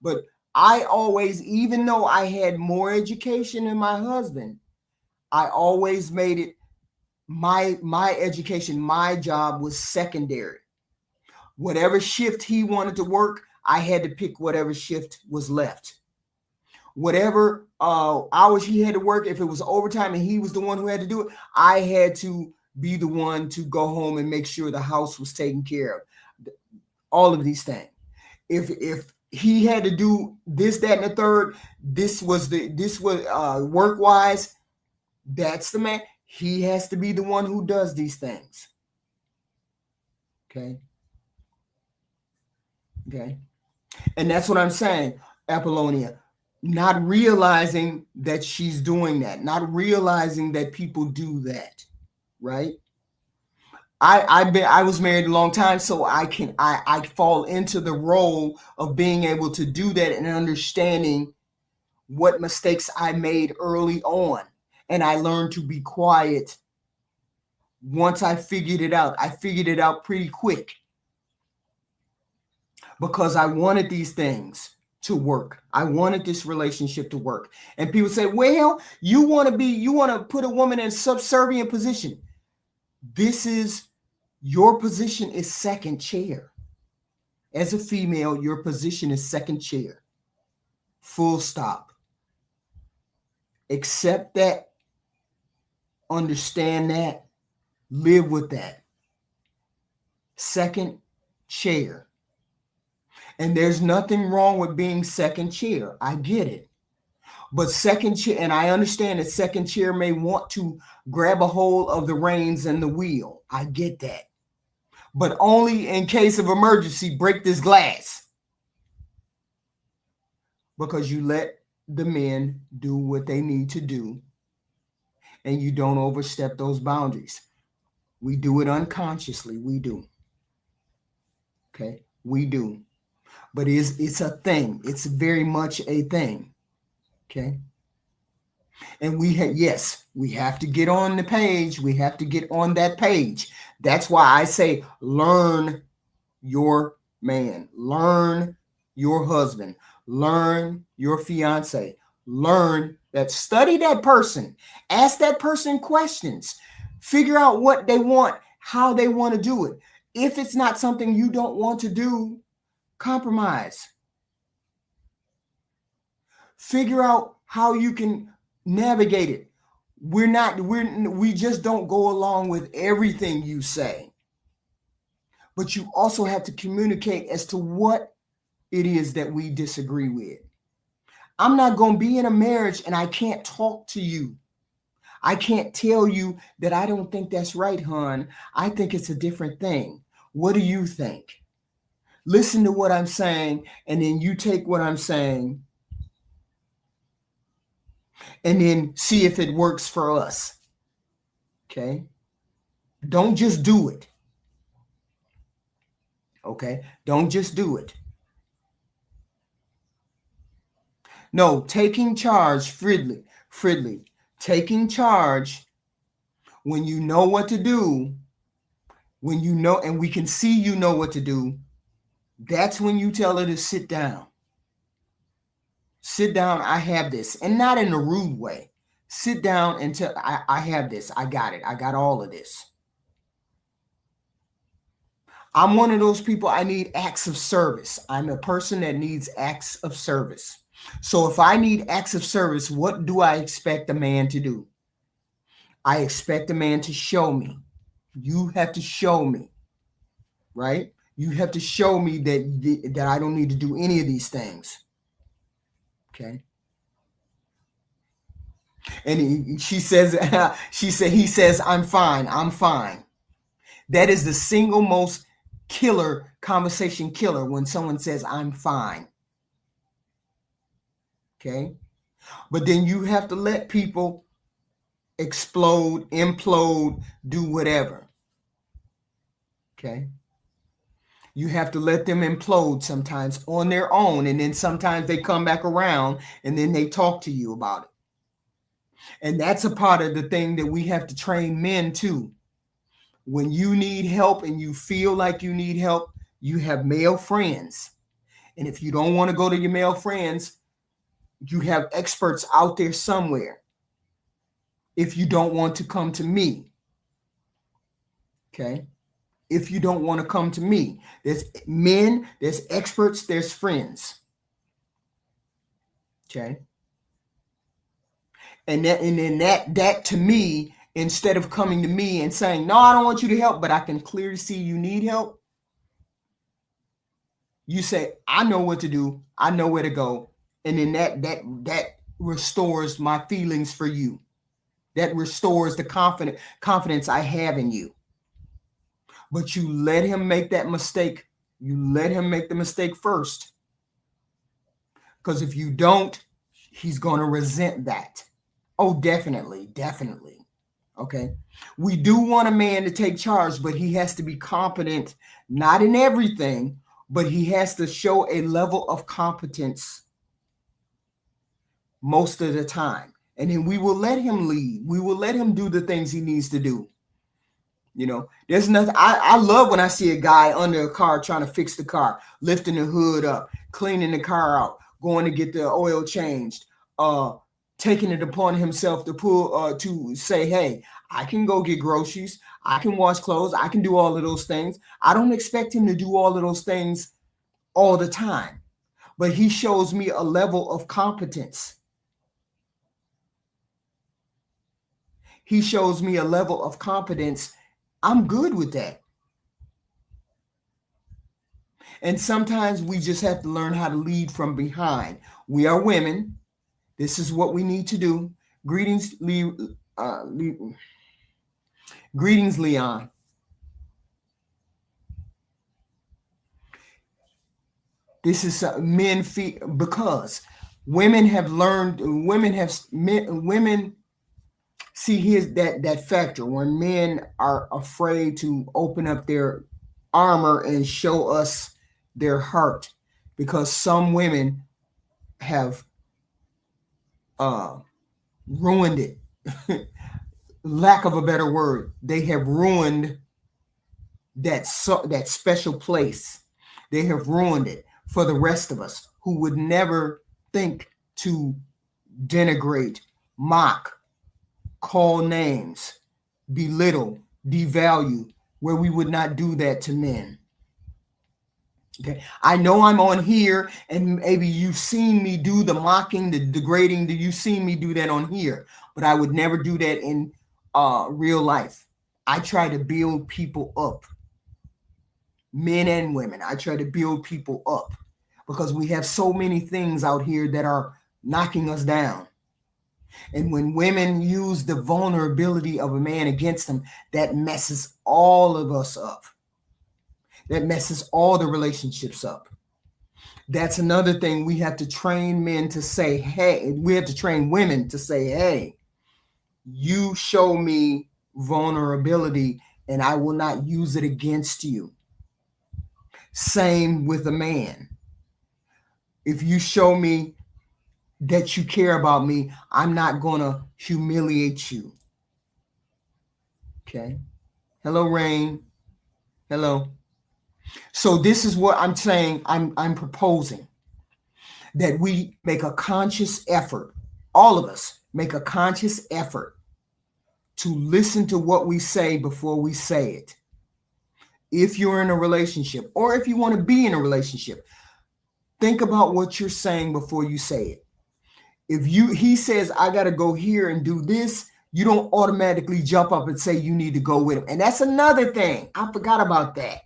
But I always, even though I had more education than my husband, I always made it my education, my job was secondary. Whatever shift he wanted to work, I had to pick whatever shift was left. Whatever hours he had to work, if it was overtime and he was the one who had to do it, I had to be the one to go home and make sure the house was taken care of. All of these things. If he had to do this, that, and the third, this was work wise. That's the man. He has to be the one who does these things. Okay. Okay. And that's what I'm saying, Apollonia. Not realizing that she's doing that, not realizing that people do that, right? I was married a long time, so I fall into the role of being able to do that and understanding what mistakes I made early on. And I learned to be quiet once I figured it out. I figured it out pretty quick because I wanted these things to work. I wanted this relationship to work. And people say, well, you want to put a woman in a subservient position. Your position is second chair. As a female, your position is second chair. Full stop. Accept that. Understand that. Live with that. Second chair. And there's nothing wrong with being second chair. I get it. But second chair, and I understand that second chair may want to grab a hold of the reins and the wheel. I get that. But only in case of emergency, break this glass. Because you let the men do what they need to do. And you don't overstep those boundaries. We do it unconsciously. We do. Okay? We do. But it's a thing. It's very much a thing. Okay? And we have to get on the page. We have to get on that page. That's why I say learn your man. Learn your husband. Learn your fiance. Learn that. Study that person. Ask that person questions. Figure out what they want, how they want to do it. If it's not something you don't want to do, compromise. Figure out how you can navigate it. We just don't go along with everything you say. But you also have to communicate as to what it is that we disagree with. I'm not going to be in a marriage and I can't talk to you. I can't tell you that I don't think that's right, hon. I think it's a different thing. What do you think? Listen to what I'm saying, and then you take what I'm saying and then see if it works for us. Okay? Don't just do it. Okay? Don't just do it. No, taking charge, Fridley, taking charge when you know what to do, when you know, and we can see you know what to do, that's when you tell her to sit down. Sit down, I have this. And not in a rude way. Sit down and tell, I have this. I got it. I got all of this. I'm one of those people, I need acts of service. I'm a person that needs acts of service. So if I need acts of service, what do I expect a man to do? I expect a man to show me. You have to show me, right? You have to show me that I don't need to do any of these things. Okay. And he says, I'm fine. I'm fine. That is the single most conversation killer when someone says, I'm fine. Okay. But then you have to let people explode, implode, do whatever. Okay. You have to let them implode sometimes on their own. And then sometimes they come back around and then they talk to you about it. And that's a part of the thing that we have to train men too. When you need help and you feel like you need help, you have male friends. And if you don't want to go to your male friends, you have experts out there somewhere. If you don't want to come to me, Okay. If you don't want to come to me, there's men, there's experts, there's friends. Okay. And then that to me, instead of coming to me and saying, no, I don't want you to help, but I can clearly see you need help. You say, I know what to do. I know where to go. And then that restores my feelings for you. That restores the confidence I have in you. But you let him make that mistake. You let him make the mistake first. Because if you don't, he's going to resent that. Oh, definitely. Okay. We do want a man to take charge, but he has to be competent, not in everything, but he has to show a level of competence most of the time. And then we will let him lead. We will let him do the things he needs to do. You know, there's nothing. I love when I see a guy under a car trying to fix the car, lifting the hood up, cleaning the car out, going to get the oil changed, taking it upon himself to say, hey, I can go get groceries, I can wash clothes, I can do all of those things. I don't expect him to do all of those things all the time, but he shows me a level of competence. He shows me a level of competence. I'm good with that. And sometimes we just have to learn how to lead from behind. We are women. This is what we need to do. Greetings, greetings, Leon. This is men because women have learned. Women see here's that factor when men are afraid to open up their armor and show us their heart, because some women have ruined it. Lack of a better word, they have ruined that special place. They have ruined it for the rest of us who would never think to denigrate, mock, call names, belittle, devalue, where we would not do that to men. Okay, I know I'm on here, and maybe you've seen me do the mocking, the degrading. You've seen me do that on here, but I would never do that in real life. I try to build people up, men and women. I try to build people up because we have so many things out here that are knocking us down. And when women use the vulnerability of a man against them, that messes all of us up. That messes all the relationships up. That's another thing we have to train men to say, hey, we have to train women to say, hey, you show me vulnerability and I will not use it against you. Same with a man. If you show me that you care about me, I'm not going to humiliate you. Okay. Hello, Rain. Hello. So this is what I'm saying. I'm proposing that we make a conscious effort. All of us make a conscious effort to listen to what we say before we say it. If you're in a relationship, or if you want to be in a relationship, think about what you're saying before you say it. If he says, I got to go here and do this, you don't automatically jump up and say you need to go with him. And that's another thing. I forgot about that.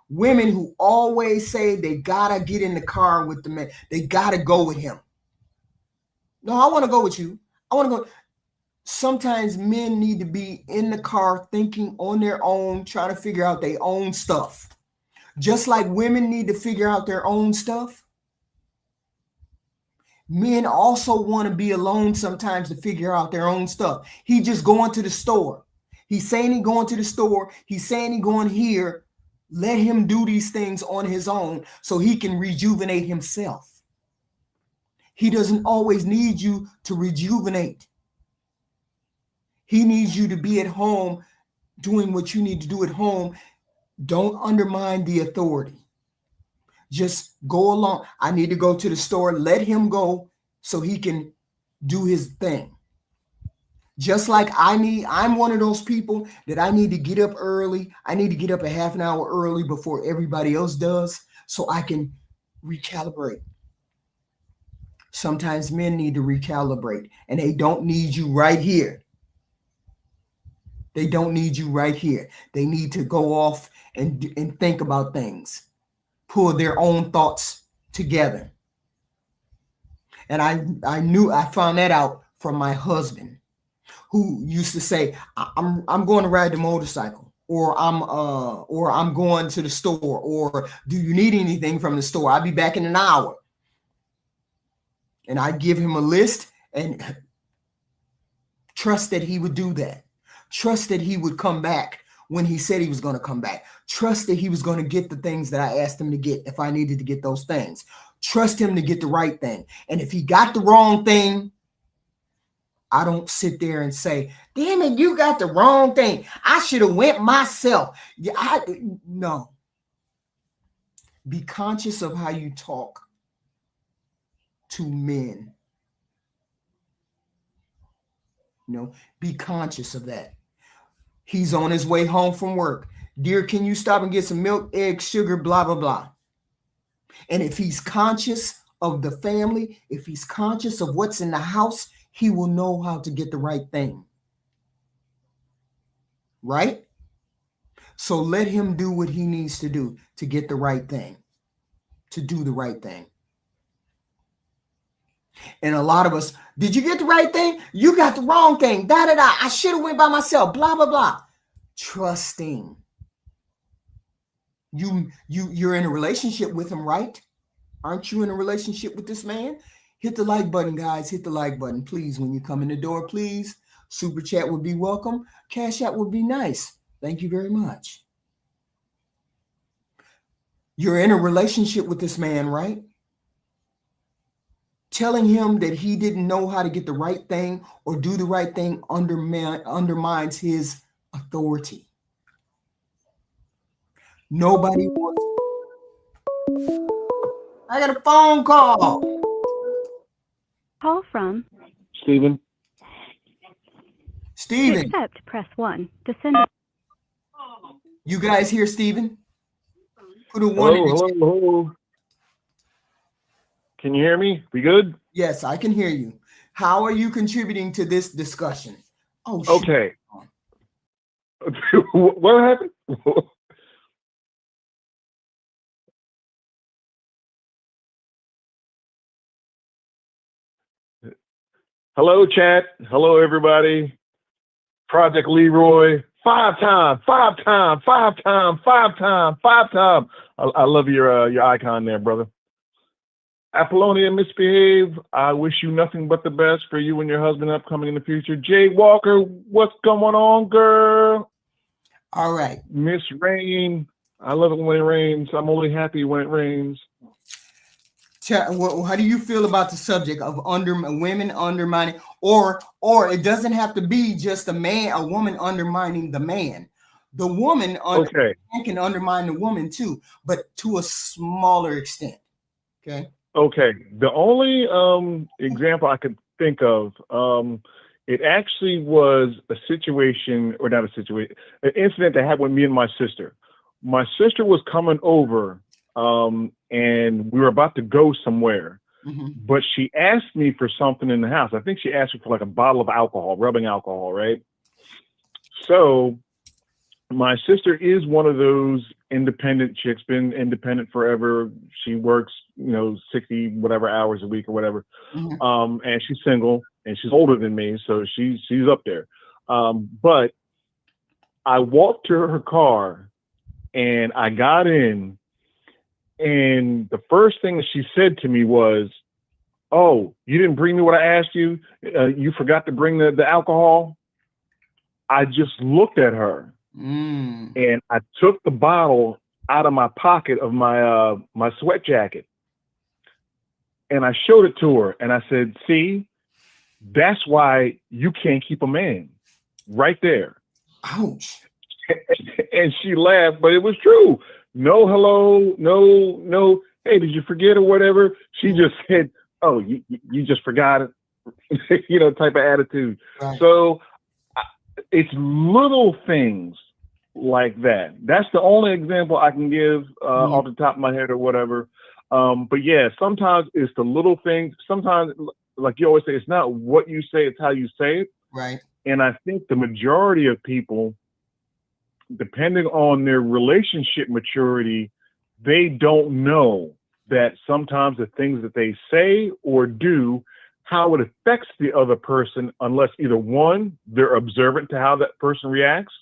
Women who always say they got to get in the car with the man. They got to go with him. No, I want to go with you. I want to go. Sometimes men need to be in the car thinking on their own, trying to figure out their own stuff. Just like women need to figure out their own stuff. Men also want to be alone sometimes to figure out their own stuff. He just going to the store. He's saying he going to the store. He's saying he going here. Let him do these things on his own so he can rejuvenate himself. He doesn't always need you to rejuvenate. He needs you to be at home doing what you need to do at home. Don't undermine the authority. Just go along. I need to go to the store. Let him go so he can do his thing. Just like I'm one of those people that I need to get up early. I need to get up a half an hour early before everybody else does so I can recalibrate. Sometimes men need to recalibrate and they don't need you right here. They don't need you right here. They need to go off and think about things, pull their own thoughts together. And I found that out from my husband, who used to say, I'm going to ride the motorcycle, or I'm going to the store, or do you need anything from the store? I'll be back in an hour. And I give him a list and trust that he would do that. Trust that he would come back when he said he was going to come back. Trust that he was going to get the things that I asked him to get if I needed to get those things. Trust him to get the right thing. And if he got the wrong thing, I don't sit there and say, damn it, you got the wrong thing. I should have went myself. No. Be conscious of how you talk to men. Be conscious of that. He's on his way home from work. Dear, can you stop and get some milk, eggs, sugar, blah, blah, blah. And if he's conscious of the family, if he's conscious of what's in the house, he will know how to get the right thing. Right? So let him do what he needs to do to get the right thing, to do the right thing. And a lot of us, did you get the right thing? You got the wrong thing. Da, da, da. I should have went by myself. Blah, blah, blah. Trusting. You're in a relationship with him, right? Aren't you in a relationship with this man? Hit the like button, guys. Hit the like button, please. When you come in the door, please. Super chat would be welcome. Cash app would be nice. Thank you very much. You're in a relationship with this man, right? Telling him that he didn't know how to get the right thing or do the right thing undermines his authority. Nobody wants. I got a phone call. Call from Stephen. To accept, press 1. To send. You guys hear Stephen? Put a 1 Hello, in the chat. hello. Can you hear me? We good? Yes, I can hear you. How are you contributing to this discussion? Oh, okay. What happened? Hello, chat. Hello, everybody. Project Leroy. 5 time. I love your icon there, brother. Apollonia Misbehave, I wish you nothing but the best for you and your husband upcoming in the future. Jay Walker, what's going on, girl? All right. Miss Rain, I love it when it rains. I'm only happy when it rains. How do you feel about the subject of women undermining, or it doesn't have to be just a woman undermining the man. The woman can undermine the woman too, but to a smaller extent. Okay. Okay. The only example I could think of, it actually was an incident that happened with me and my sister. My sister was coming over, and we were about to go somewhere, but she asked me for something in the house. I think she asked me for like a bottle of alcohol, rubbing alcohol, right? So my sister is one of those independent chicks, been independent forever. She works, 60 whatever hours a week or whatever. And she's single and she's older than me. So she's up there. But I walked to her car and I got in, and the first thing that she said to me was, "Oh, you didn't bring me what I asked you? You forgot to bring the alcohol?" I just looked at her. And I took the bottle out of my pocket of my sweat jacket, and I showed it to her, and I said, "See, that's why you can't keep a man." Right there. Ouch. And she laughed, but it was true. No hello, no, hey, did you forget or whatever? She just said, "Oh, you just forgot it." type of attitude. Right. So it's little things like that. That's the only example I can give off the top of my head or whatever. But yeah, sometimes it's the little things. Sometimes, like you always say, it's not what you say, it's how you say it. Right. And I think the majority of people, depending on their relationship maturity, they don't know that sometimes the things that they say or do, how it affects the other person, unless either one, they're observant to how that person reacts,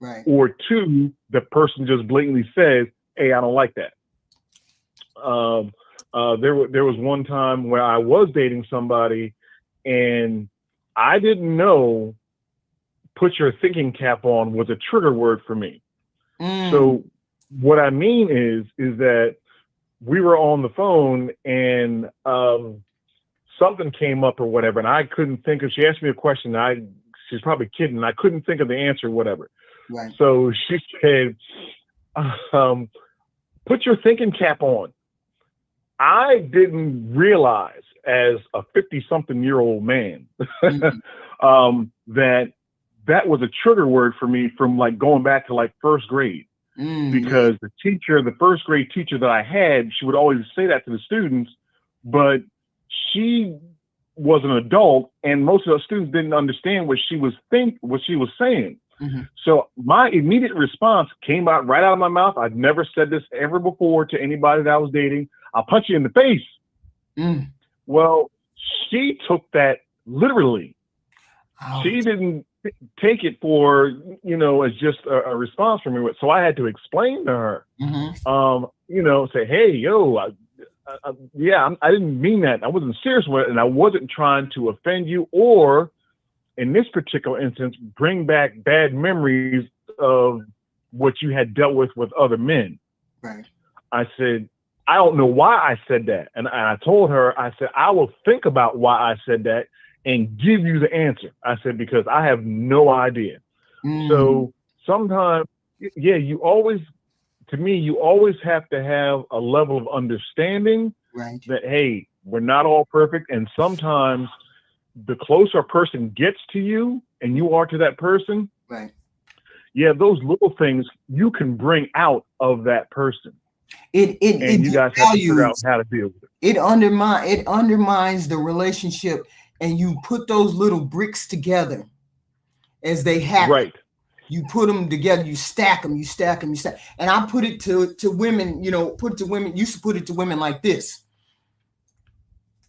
Right. or two, the person just blatantly says, "Hey, I don't like that." There was one time where I was dating somebody, and I didn't know "put your thinking cap on" was a trigger word for me. So what I mean is that we were on the phone and something came up or whatever, and I couldn't think of. She asked me a question. She's probably kidding. I couldn't think of the answer, whatever. Right. So she said, "Put your thinking cap on." I didn't realize, as a 50-something-year-old man, that was a trigger word for me from like going back to like first grade. Because the first grade teacher that I had, she would always say that to the students, but she was an adult, and most of the students didn't understand what she was saying. So my immediate response came out right out of my mouth. I'd never said this ever before to anybody that I was dating. "I'll punch you in the face." Well, she took that literally. Ouch. She didn't take it for, as just a response from me. So I had to explain to her, say, "Hey, yo, I didn't mean that. I wasn't serious with it, and I wasn't trying to offend you or, in this particular instance, bring back bad memories of what you had dealt with other men." Right. I said, "I don't know why I said that." And I told her, I said, "I will think about why I said that and give you the answer." I said, "because I have no idea." So sometimes, you always have to have a level of understanding Right. that, hey, we're not all perfect. And sometimes the closer a person gets to you and you are to that person, Right. those little things you can bring out of that person. It You guys have to figure out how to deal with it. It undermines the relationship, and you put those little bricks together as they happen. Right. You put them together, you stack them. And I put it to women, used to put it to women like this.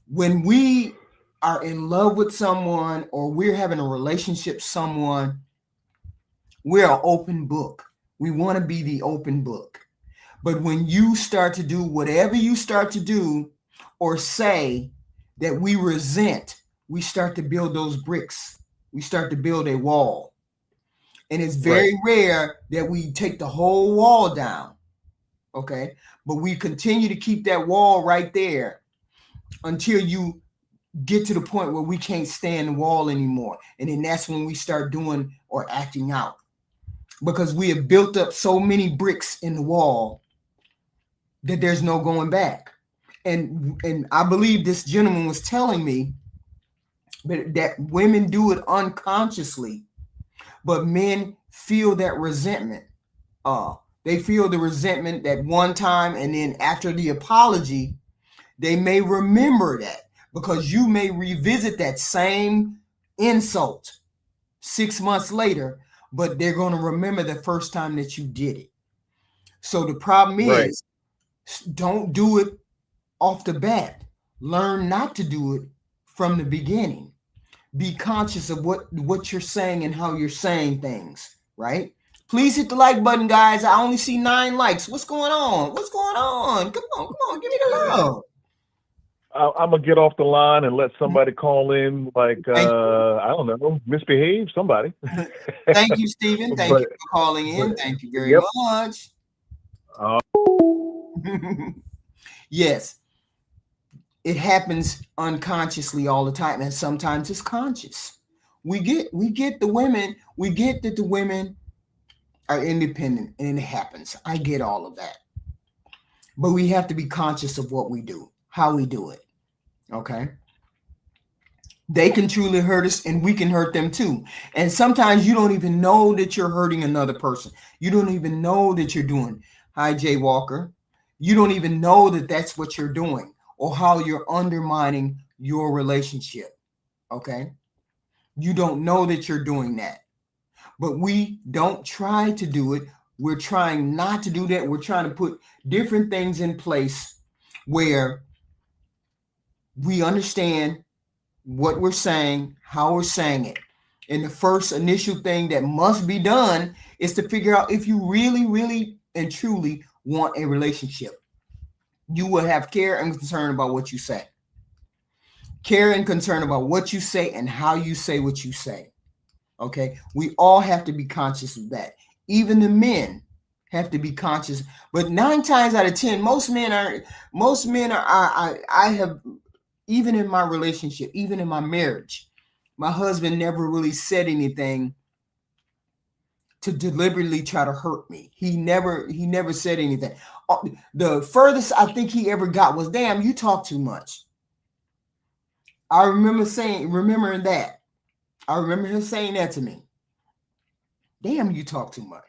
When we are in love with someone or we're having a relationship with someone, we're an open book. We want to be the open book. But when you start to do whatever you start to do or say that we resent, we start to build those bricks. We start to build a wall. And it's very rare that we take the whole wall down. Okay. But we continue to keep that wall right there until you get to the point where we can't stand the wall anymore. And then that's when we start doing or acting out, because we have built up so many bricks in the wall that there's no going back. And I believe this gentleman was telling me that women do it unconsciously, but men feel that resentment. They feel the resentment that one time, and then after the apology, they may remember that, because you may revisit that same insult 6 months later, but they're going to remember the first time that you did it. So the problem is, don't do it off the bat. Learn not to do it from the beginning. Be conscious of what you're saying and how you're saying things, right? Please hit the like button, guys. I only see 9 likes. What's going on? Come on, give me the love. I'm gonna get off the line and let somebody call in, like I don't know, misbehave somebody. Thank you, Stephen. Thank you for calling in. Thank you very much. Yes, it happens unconsciously all the time, and sometimes it's conscious. We get the women. We get that the women are independent, and it happens. I get all of that, but we have to be conscious of what we do, how we do it. Okay. They can truly hurt us, and we can hurt them too. And sometimes you don't even know that you're hurting another person. You don't even know that you're doing. Hi, Jay Walker. You don't even know that that's what you're doing or how you're undermining your relationship. Okay. You don't know that you're doing that, but we don't try to do it. We're trying not to do that. We're trying to put different things in place where we understand what we're saying, how we're saying it. And the first initial thing that must be done is to figure out if you really, really and truly want a relationship. You will have care and concern about what you say. Care and concern about what you say and how you say what you say. Okay. We all have to be conscious of that. Even the men have to be conscious. But 9 times out of 10, most men are, I have, even in my relationship, even in my marriage, my husband never really said anything to deliberately try to hurt me. He never said anything. The furthest I think he ever got was, damn, you talk too much. I remembering that. I remember him saying that to me. Damn, you talk too much.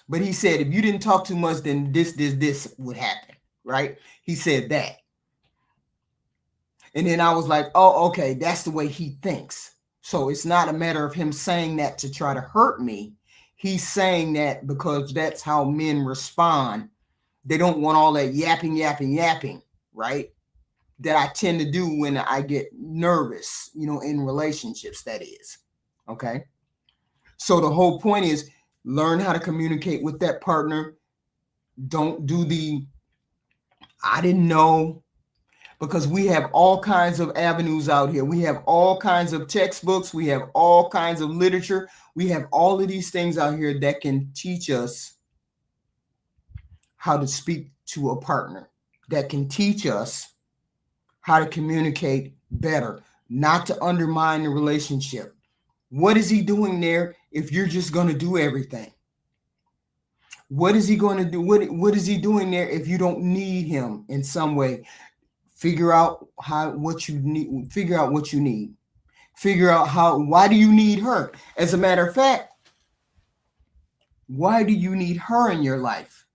But he said, if you didn't talk too much, then this would happen, right? He said that. And then I was like, oh, okay, that's the way he thinks. So it's not a matter of him saying that to try to hurt me. He's saying that because that's how men respond. They don't want all that yapping, right? That I tend to do when I get nervous, in relationships, that is. Okay. So the whole point is learn how to communicate with that partner. Don't do the, I didn't know, because we have all kinds of avenues out here. We have all kinds of textbooks. We have all kinds of literature. We have all of these things out here that can teach us how to speak to a partner, that can teach us how to communicate better, not to undermine the relationship. What is he doing there if you're just going to do everything? What is he going to do? What is he doing there if you don't need him in some way? Figure out what you need. Figure out what you need. Figure out why do you need her? As a matter of fact, why do you need her in your life?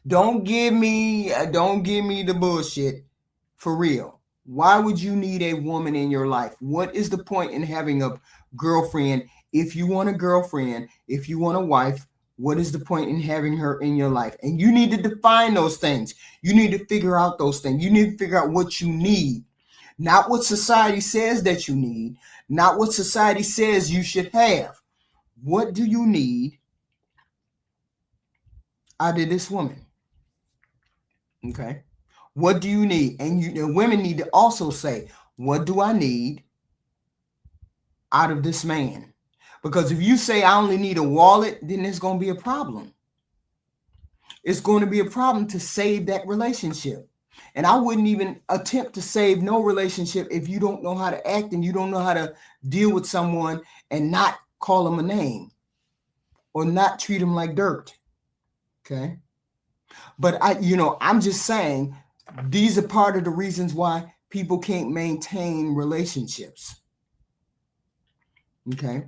Don't give me the bullshit. For real. Why would you need a woman in your life? What is the point in having a girlfriend? If you want a girlfriend, if you want a wife, what is the point in having her in your life? And you need to define those things. You need to figure out those things. You need to figure out what you need, not what society says that you need, not what society says you should have. What do you need out of this woman? Okay. What do you need? And women need to also say, what do I need out of this man? Because if you say I only need a wallet, then there's going to be a problem. It's going to be a problem to save that relationship. And I wouldn't even attempt to save no relationship if you don't know how to act and you don't know how to deal with someone and not call them a name or not treat them like dirt. Okay. But I'm just saying, these are part of the reasons why people can't maintain relationships. Okay.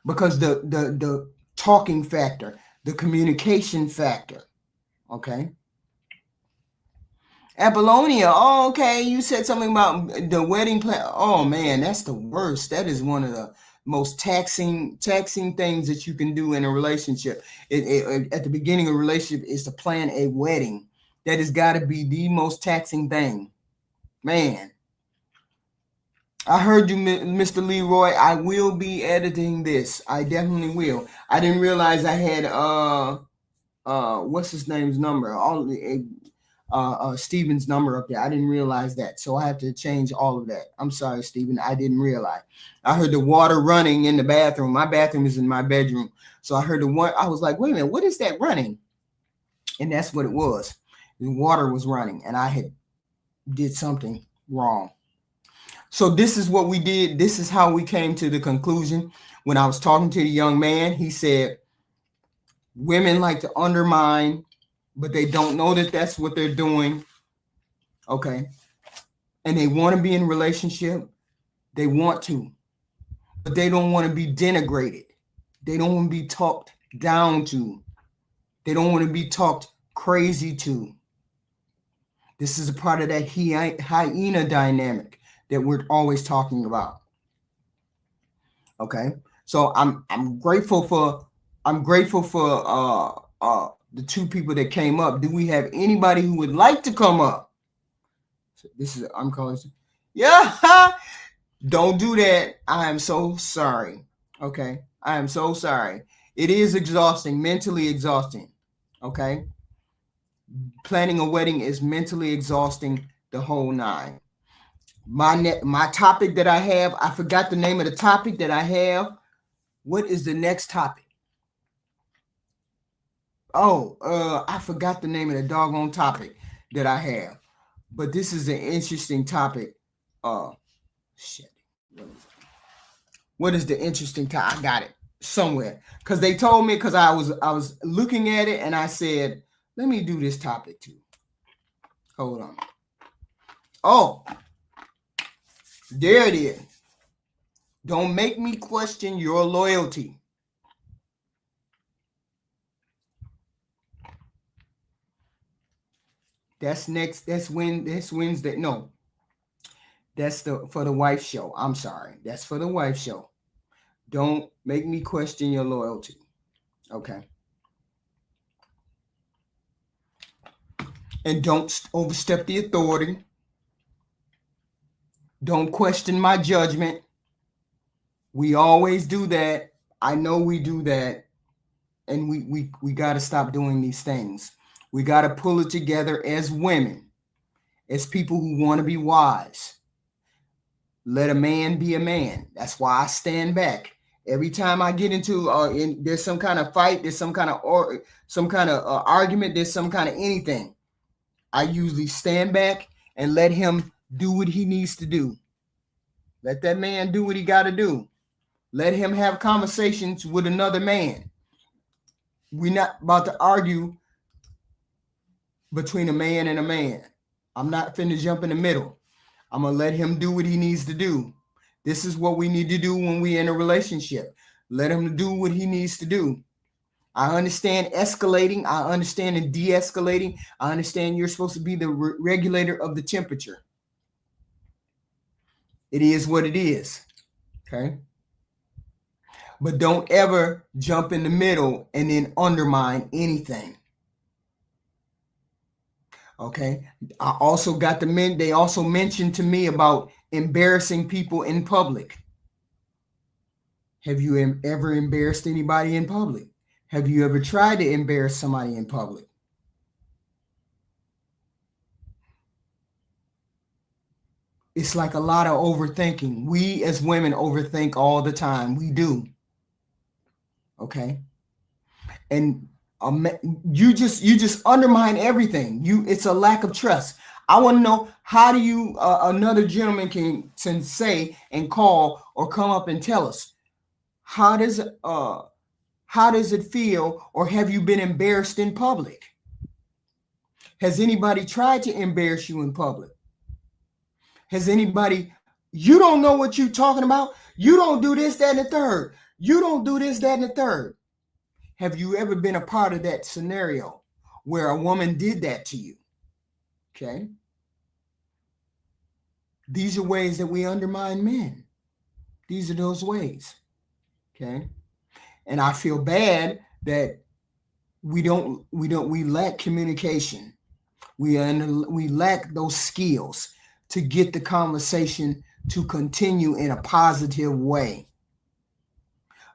Because the talking factor, the communication factor. Okay. Apollonia. Oh, okay. You said something about the wedding plan. Oh man, that's the worst. That is one of the most taxing things that you can do in a relationship. At the beginning of a relationship is to plan a wedding. That has got to be the most taxing thing. Man. I heard you, Mr. Leroy. I will be editing this. I definitely will. I didn't realize I had what's his name's number? Steven's number up there. I didn't realize that. So I have to change all of that. I'm sorry, Steven. I didn't realize. I heard the water running in the bathroom. My bathroom is in my bedroom. So I heard the one. I was like, wait a minute, what is that running? And that's what it was. The water was running and I did something wrong. So this is what we did. This is how we came to the conclusion. When I was talking to the young man, he said, women like to undermine, but they don't know that that's what they're doing. Okay. And they want to be in a relationship, They want to, but they don't want to be denigrated. They don't want to be talked down to. They don't want to be talked crazy to. This is a part of that hyena dynamic that we're always talking about. Okay, so I'm grateful for the two people that came up. Do we have anybody who would like to come up? So this is I'm calling. Yeah, don't do that. I am so sorry. Okay, I am so sorry. It is exhausting, mentally exhausting. Okay, planning a wedding is mentally exhausting, the whole nine. My topic that I have, I forgot the name of the topic that I have. What is the next topic? Oh, I forgot the name of the doggone topic that I have. But this is an interesting topic. Shit. What is the interesting topic? I got it somewhere. Because they told me, because I was looking at it and I said, let me do this topic too. Hold on. Oh, there it is. Don't make me question your loyalty. That's next. That's Wednesday. No, that's for the wife show. I'm sorry. That's for the wife show. Don't make me question your loyalty. Okay. And don't overstep the authority. Don't question my judgment. We always do that. I know we do that. And we got to stop doing these things. We got to pull it together as women, as people who want to be wise. Let a man be a man. That's why I stand back. Every time I get into there's some kind of fight, there's some kind of argument, there's some kind of anything, I usually stand back and let him do what he needs to do. Let that man do what he got to do. Let him have conversations with another man. We're not about to argue between a man and a man. I'm not finna jump in the middle. I'm going to let him do what he needs to do. This is what we need to do when we're in a relationship. Let him do what he needs to do. I understand escalating. I understand de-escalating. I understand you're supposed to be the regulator of the temperature. It is what it is. Okay? But don't ever jump in the middle and then undermine anything. Okay. I also got the men. They also mentioned to me about embarrassing people in public. Have you ever embarrassed anybody in public? Have you ever tried to embarrass somebody in public? It's like a lot of overthinking. We as women overthink all the time. We do. Okay. And you just undermine everything. It's a lack of trust. I want to know, how do you another gentleman can say and call or come up and tell us, how does it feel, or have you been embarrassed in public? Has anybody tried to embarrass you in public? Has anybody, you don't know what you're talking about. You don't do this, that, and the third. You don't do this, that, and the third. Have you ever been a part of that scenario where a woman did that to you? Okay. These are ways that we undermine men. These are those ways. Okay. And I feel bad that we lack communication. We lack those skills to get the conversation to continue in a positive way.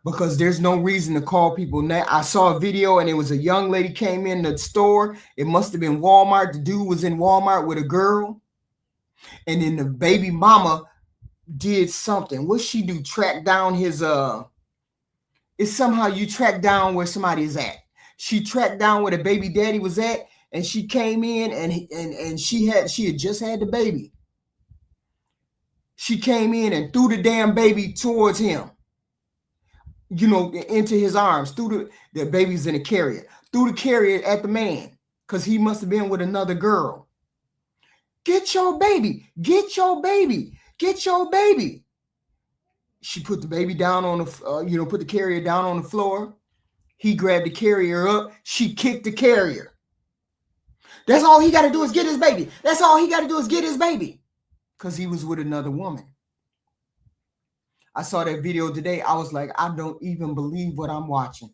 Because there's no reason to call people now. I saw a video and it was a young lady came in the store. It must have been Walmart. The dude was in Walmart with a girl. And then the baby mama did something. What'd she do? Track down his it's somehow you track down where somebody is at. She tracked down where the baby daddy was at, and she came in and she had just had the baby. She came in and threw the damn baby towards him. Into his arms, threw the baby's in a carrier, threw the carrier at the man because he must have been with another girl. Get your baby, get your baby, get your baby. She put the baby down on the, put the carrier down on the floor. He grabbed the carrier up. She kicked the carrier. That's all he got to do is get his baby. That's all he got to do is get his baby. Because he was with another woman. I saw that video today. I was like, I don't even believe what I'm watching.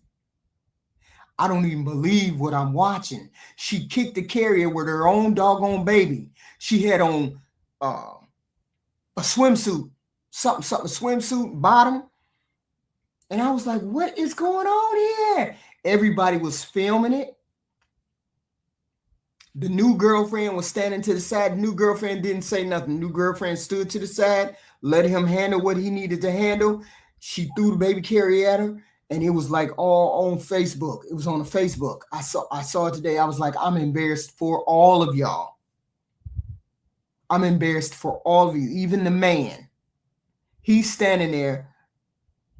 I don't even believe what I'm watching. She kicked the carrier with her own doggone baby. She had on a swimsuit, something, swimsuit bottom. And I was like, what is going on here? Everybody was filming it. The new girlfriend was standing to the side. The new girlfriend didn't say nothing. New girlfriend stood to the side, let him handle what he needed to handle. She threw the baby carrier at her, and it was like all on Facebook. It was on the Facebook. I saw it today. I was like, I'm embarrassed for all of y'all. I'm embarrassed for all of you, even the man. He's standing there.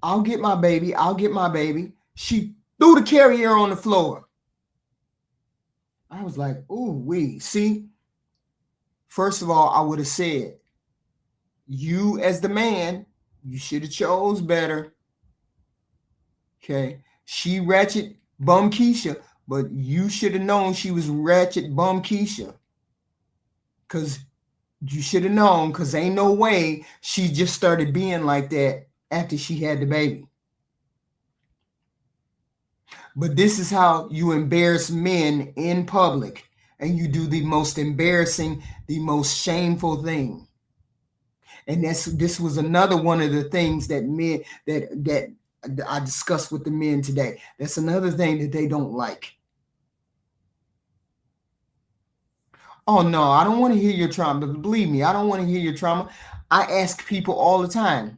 I'll get my baby. I'll get my baby. She threw the carrier on the floor. I was like, ooh, wee. See, first of all, I would have said, you as the man, you should have chose better. Okay. She ratchet bum Keisha, but you should have known she was ratchet bum Keisha. Because you should have known, because ain't no way she just started being like that after she had the baby. But this is how you embarrass men in public, and you do the most embarrassing, the most shameful thing. And this was another one of the things that men that I discussed with the men today. That's another thing that they don't like. Oh no, I don't want to hear your trauma. Believe me, I don't want to hear your trauma. I ask people all the time.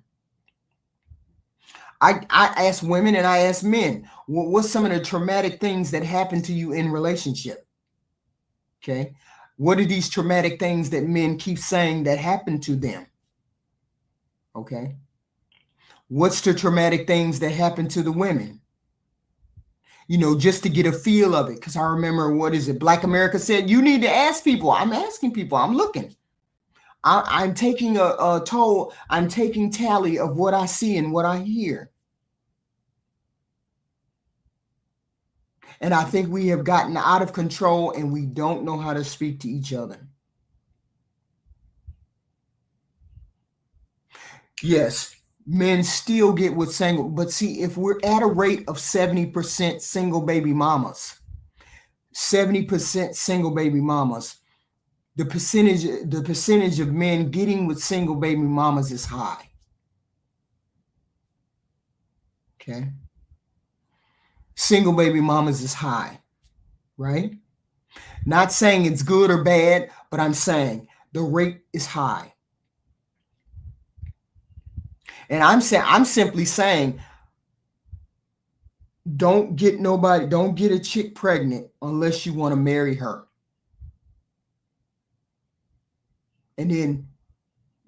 I ask women and I ask men, what's some of the traumatic things that happened to you in relationship? Okay. What are these traumatic things that men keep saying that happened to them? Okay. What's the traumatic things that happened to the women? Just to get a feel of it. Because I remember, Black America said, you need to ask people. I'm asking people. I'm looking. I'm taking a toll. I'm taking tally of what I see and what I hear. And I think we have gotten out of control and we don't know how to speak to each other. Yes, men still get with single, but see, if we're at a rate of 70% single baby mamas, 70% single baby mamas, the percentage of men getting with single baby mamas is high. Okay. Single baby mamas is high, right? Not saying it's good or bad, but I'm saying the rate is high. And I'm simply saying, don't get a chick pregnant unless you want to marry her. And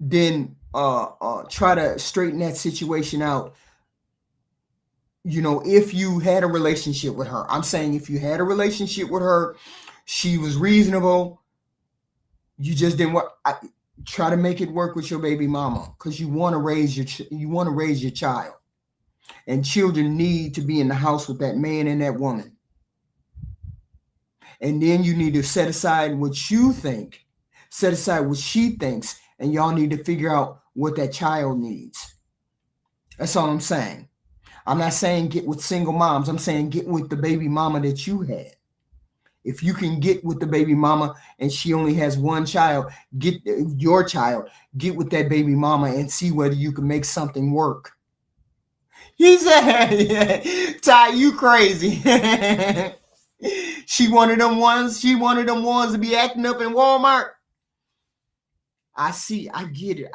then try to straighten that situation out. If you had a relationship with her, I'm saying if you had a relationship with her, she was reasonable. You just didn't want. Try to make it work with your baby mama, because you want to raise your child, and children need to be in the house with that man and that woman. And then you need to set aside what you think, set aside what she thinks, and y'all need to figure out what that child needs. That's all I'm saying. I'm not saying get with single moms. I'm saying get with the baby mama that you had. If you can get with the baby mama and she only has one child, get your child, get with that baby mama and see whether you can make something work. He said, Ty, you crazy. She one of them ones to be acting up in Walmart. I get it.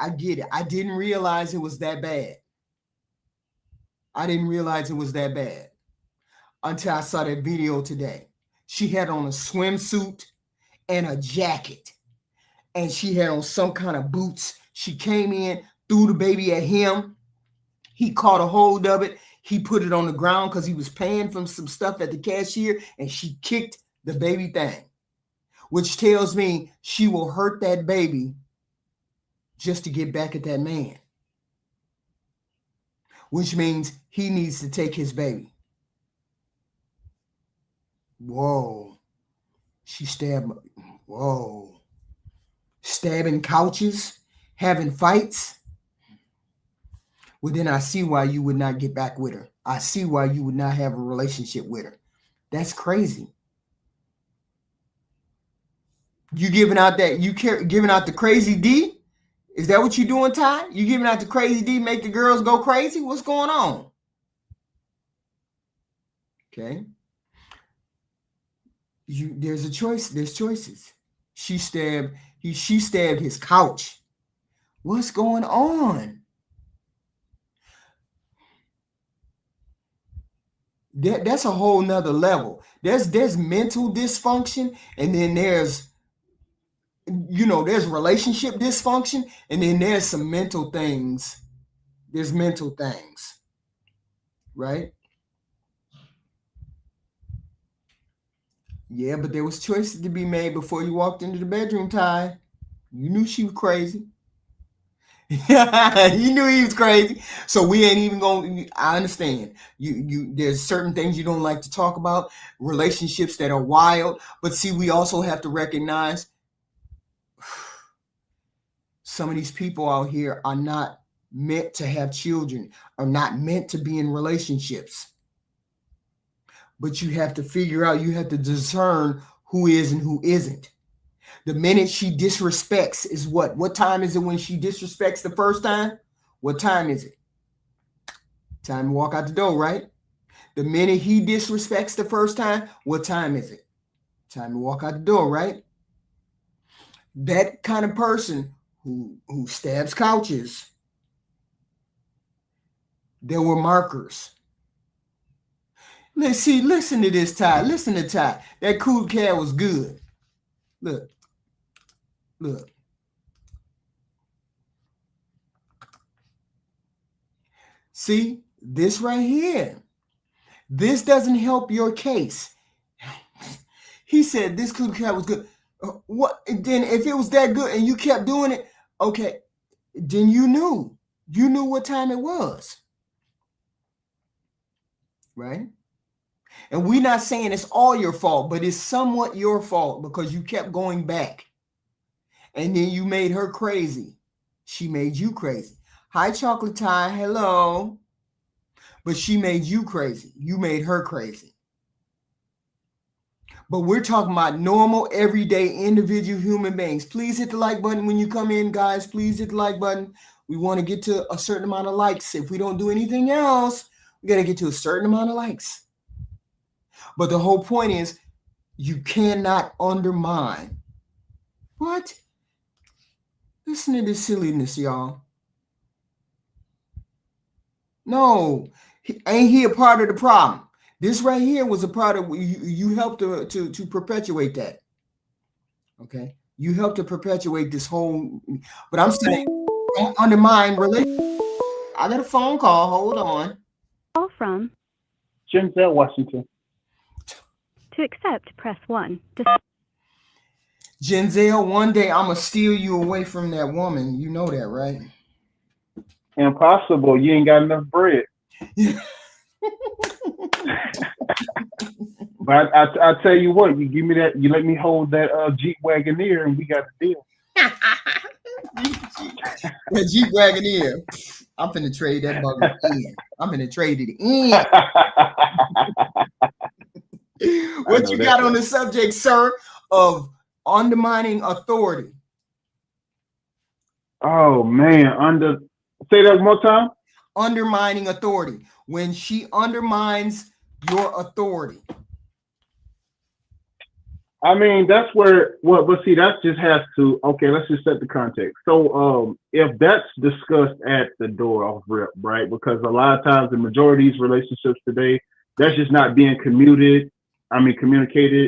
I didn't realize it was that bad. Until I saw that video today. She had on a swimsuit and a jacket, and she had on some kind of boots. She came in, threw the baby at him. He caught a hold of it. He put it on the ground because he was paying for some stuff at the cashier, and she kicked the baby thing, which tells me she will hurt that baby just to get back at that man. which means he needs to take his baby. Whoa. She stabbed. Whoa. Stabbing couches, having fights. Well, then I see why you would not get back with her. I see why you would not have a relationship with her. That's crazy. You giving out the crazy D? Is that what you doing, Ty? You giving out the crazy D, make the girls go crazy? What's going on? Okay. There's a choice. There's choices. She stabbed his couch. What's going on? That's a whole nother level. There's mental dysfunction, and then there's relationship dysfunction, and then there's some mental things. There's mental things, right? Yeah, but there was choices to be made before you walked into the bedroom, Ty. You knew she was crazy. You knew he was crazy. So we ain't even going. I understand. There's certain things you don't like to talk about, relationships that are wild. But see, we also have to recognize some of these people out here are not meant to have children, are not meant to be in relationships. But you have to figure out, you have to discern who is and who isn't. The minute she disrespects is what? What time is it when she disrespects the first time? What time is it? Time to walk out the door, right? The minute he disrespects the first time, what time is it? Time to walk out the door, right? That kind of person who stabs couches, there were markers. Listen to this, Ty. Listen to Ty. That cool cat was good. Look. See, this right here. This doesn't help your case. He said this cool cat was good. What? Then if it was that good and you kept doing it, okay, then you knew what time it was. Right? And we're not saying it's all your fault, but it's somewhat your fault because you kept going back. And then you made her crazy. She made you crazy. Hi, Chocolate Tie. Hello. But she made you crazy. You made her crazy. But we're talking about normal, everyday, individual human beings. Please hit the like button when you come in, guys. Please hit the like button. We want to get to a certain amount of likes. If we don't do anything else, we got to get to a certain amount of likes. But the whole point is you cannot undermine. What? Listen to this silliness, y'all. No, ain't he a part of the problem? This right here was a part of you helped to perpetuate that. Okay, you helped to perpetuate this whole. But I'm saying don't undermine relationship. I got a phone call. Hold on. Call from Denzel Washington. To accept, press 1. Denzel, one day I'm gonna steal you away from that woman. You know that, right? Impossible. You ain't got enough bread. But I tell you what, you give me that, you let me hold that Jeep Wagoneer, and we got a deal. That Jeep Wagoneer. I'm finna trade that bugger in. I'm finna trade it in. What you got on the subject, sir, of undermining authority? Oh man, say that one more time. Undermining authority. When she undermines your authority. I mean, that's where but see, that just has to, okay, let's just set the context. So if that's discussed at the door off rip, right? Because a lot of times the majority of these relationships today, that's just not being communicated,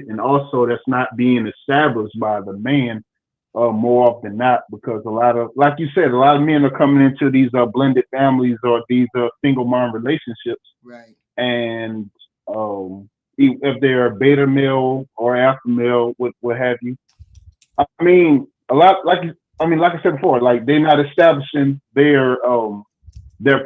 and also that's not being established by the man more often than not, because a lot of, like you said, a lot of men are coming into these blended families or these single mom relationships. Right. And if they're a beta male or alpha male, what have you. I mean, a lot, like I said before, like they're not establishing their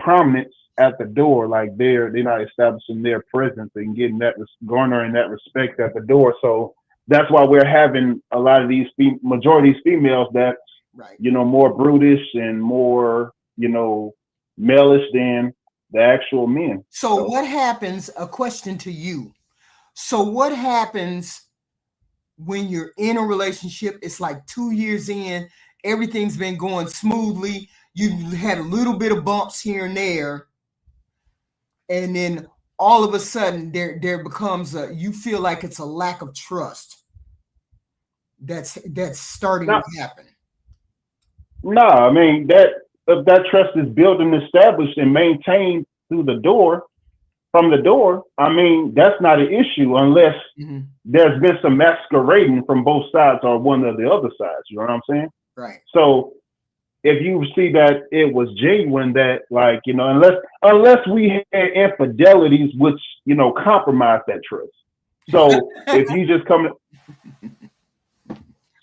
prominence at the door. Like they're not establishing their presence and getting that, garnering that respect at the door. So that's why we're having a lot of these majority of these females that, Right. more brutish and more, maleish than the actual men. So what happens, a question to you. So what happens when you're in a relationship? It's like 2 years in, everything's been going smoothly. You've had a little bit of bumps here and there. And then all of a sudden there becomes you feel like it's a lack of trust that's starting to happen. No, I mean if that trust is built and established and maintained from the door, I mean, that's not an issue unless there's been some masquerading from both sides or one of the other sides. You know what I'm saying? Right. So if you see that it was genuine, that like, unless we had infidelities, which, compromise that trust. So if you just come,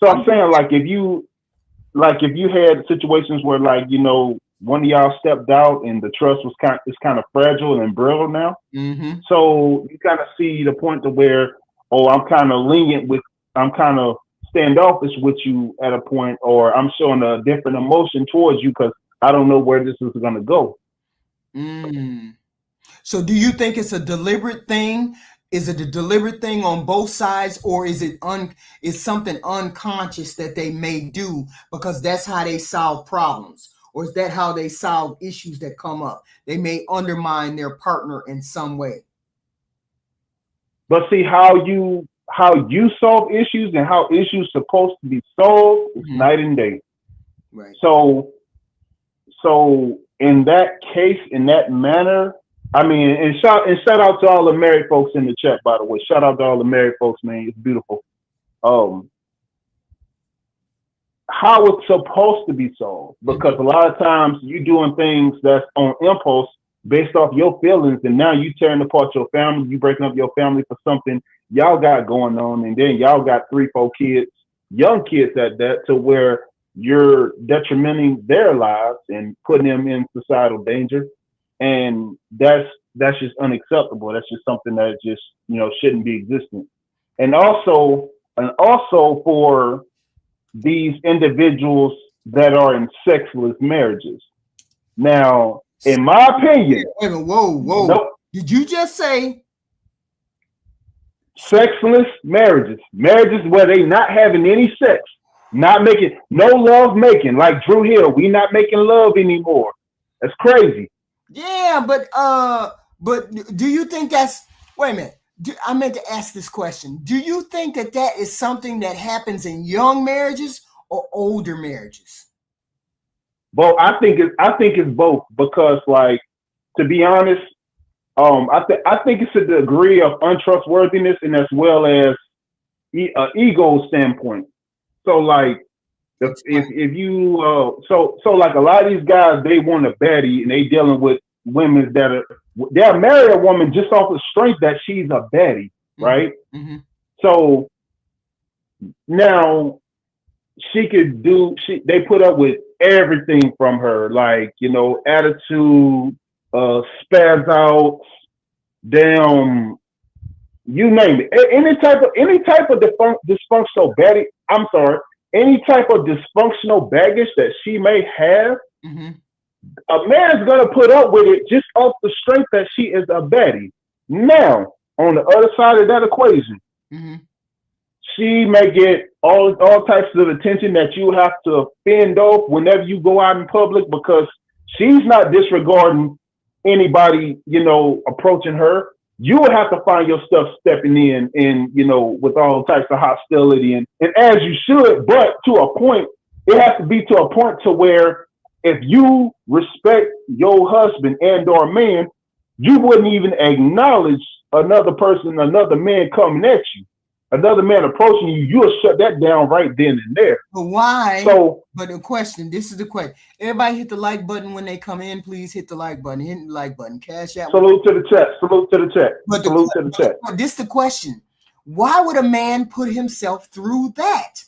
so I'm saying like, if you had situations where like, one of y'all stepped out and the trust was kind of fragile and brittle now. Mm-hmm. So you kind of see the point to where, I'm kind of lenient I'm kind of standoffish with you at a point, or I'm showing a different emotion towards you because I don't know where this is going to go. So do you think it's a deliberate thing? Is it a deliberate thing on both sides, or is it is something unconscious that they may do because that's how they solve problems? Or is that how they solve issues that come up? They may undermine their partner in some way. But see, how you solve issues and how issues supposed to be solved is night and day. Right. So in that case, in that manner, I mean, and shout out to all the married folks in the chat, by the way. Shout out to all the married folks, man. It's beautiful. How it's supposed to be solved, because a lot of times you doing things that's on impulse based off your feelings, and now you tearing apart your family, you breaking up your family for something y'all got going on, and then y'all got 3-4 kids, young kids at that, to where you're detrimenting their lives and putting them in societal danger, and that's just unacceptable. That's just something that just shouldn't be existing. And also for these individuals that are in sexless marriages. Now, in my opinion, whoa. Nope. Did you just say sexless marriages where they not having any sex, not making no love making, like Drew Hill, we not making love anymore? That's crazy. Yeah, but do you think that's, wait a minute, I meant to ask this question. Do you think that is something that happens in young marriages or older marriages? Well, I think it's both, because, like, to be honest, I think it's a degree of untrustworthiness, and as well as ego standpoint. So, like, if you so like a lot of these guys, they want a baddie, and they dealing with women they'll marry a woman just off the strength that she's a baddie, right? Mm-hmm. So now they put up with everything from her, like, attitude, spaz outs, damn, you name it. Any type of dysfunctional baggage. I'm sorry, any type of dysfunctional baggage that she may have. Mm-hmm. A man's gonna put up with it just off the strength that she is a baddie. Now, on the other side of that equation, she may get all types of attention that you have to fend off whenever you go out in public, because she's not disregarding anybody, approaching her. You will have to find your stuff stepping in and, with all types of hostility, and as you should, but to a point, it has to be to a point to where if you respect your husband and or man, you wouldn't even acknowledge another man coming at you. Another man approaching you, you'll shut that down right then and there. But why? So, but this is the question. Everybody hit the like button when they come in. Please hit the like button. Hit the like button. Cash out. Salute to the chat. Salute to the chat. But this is the question. Why would a man put himself through that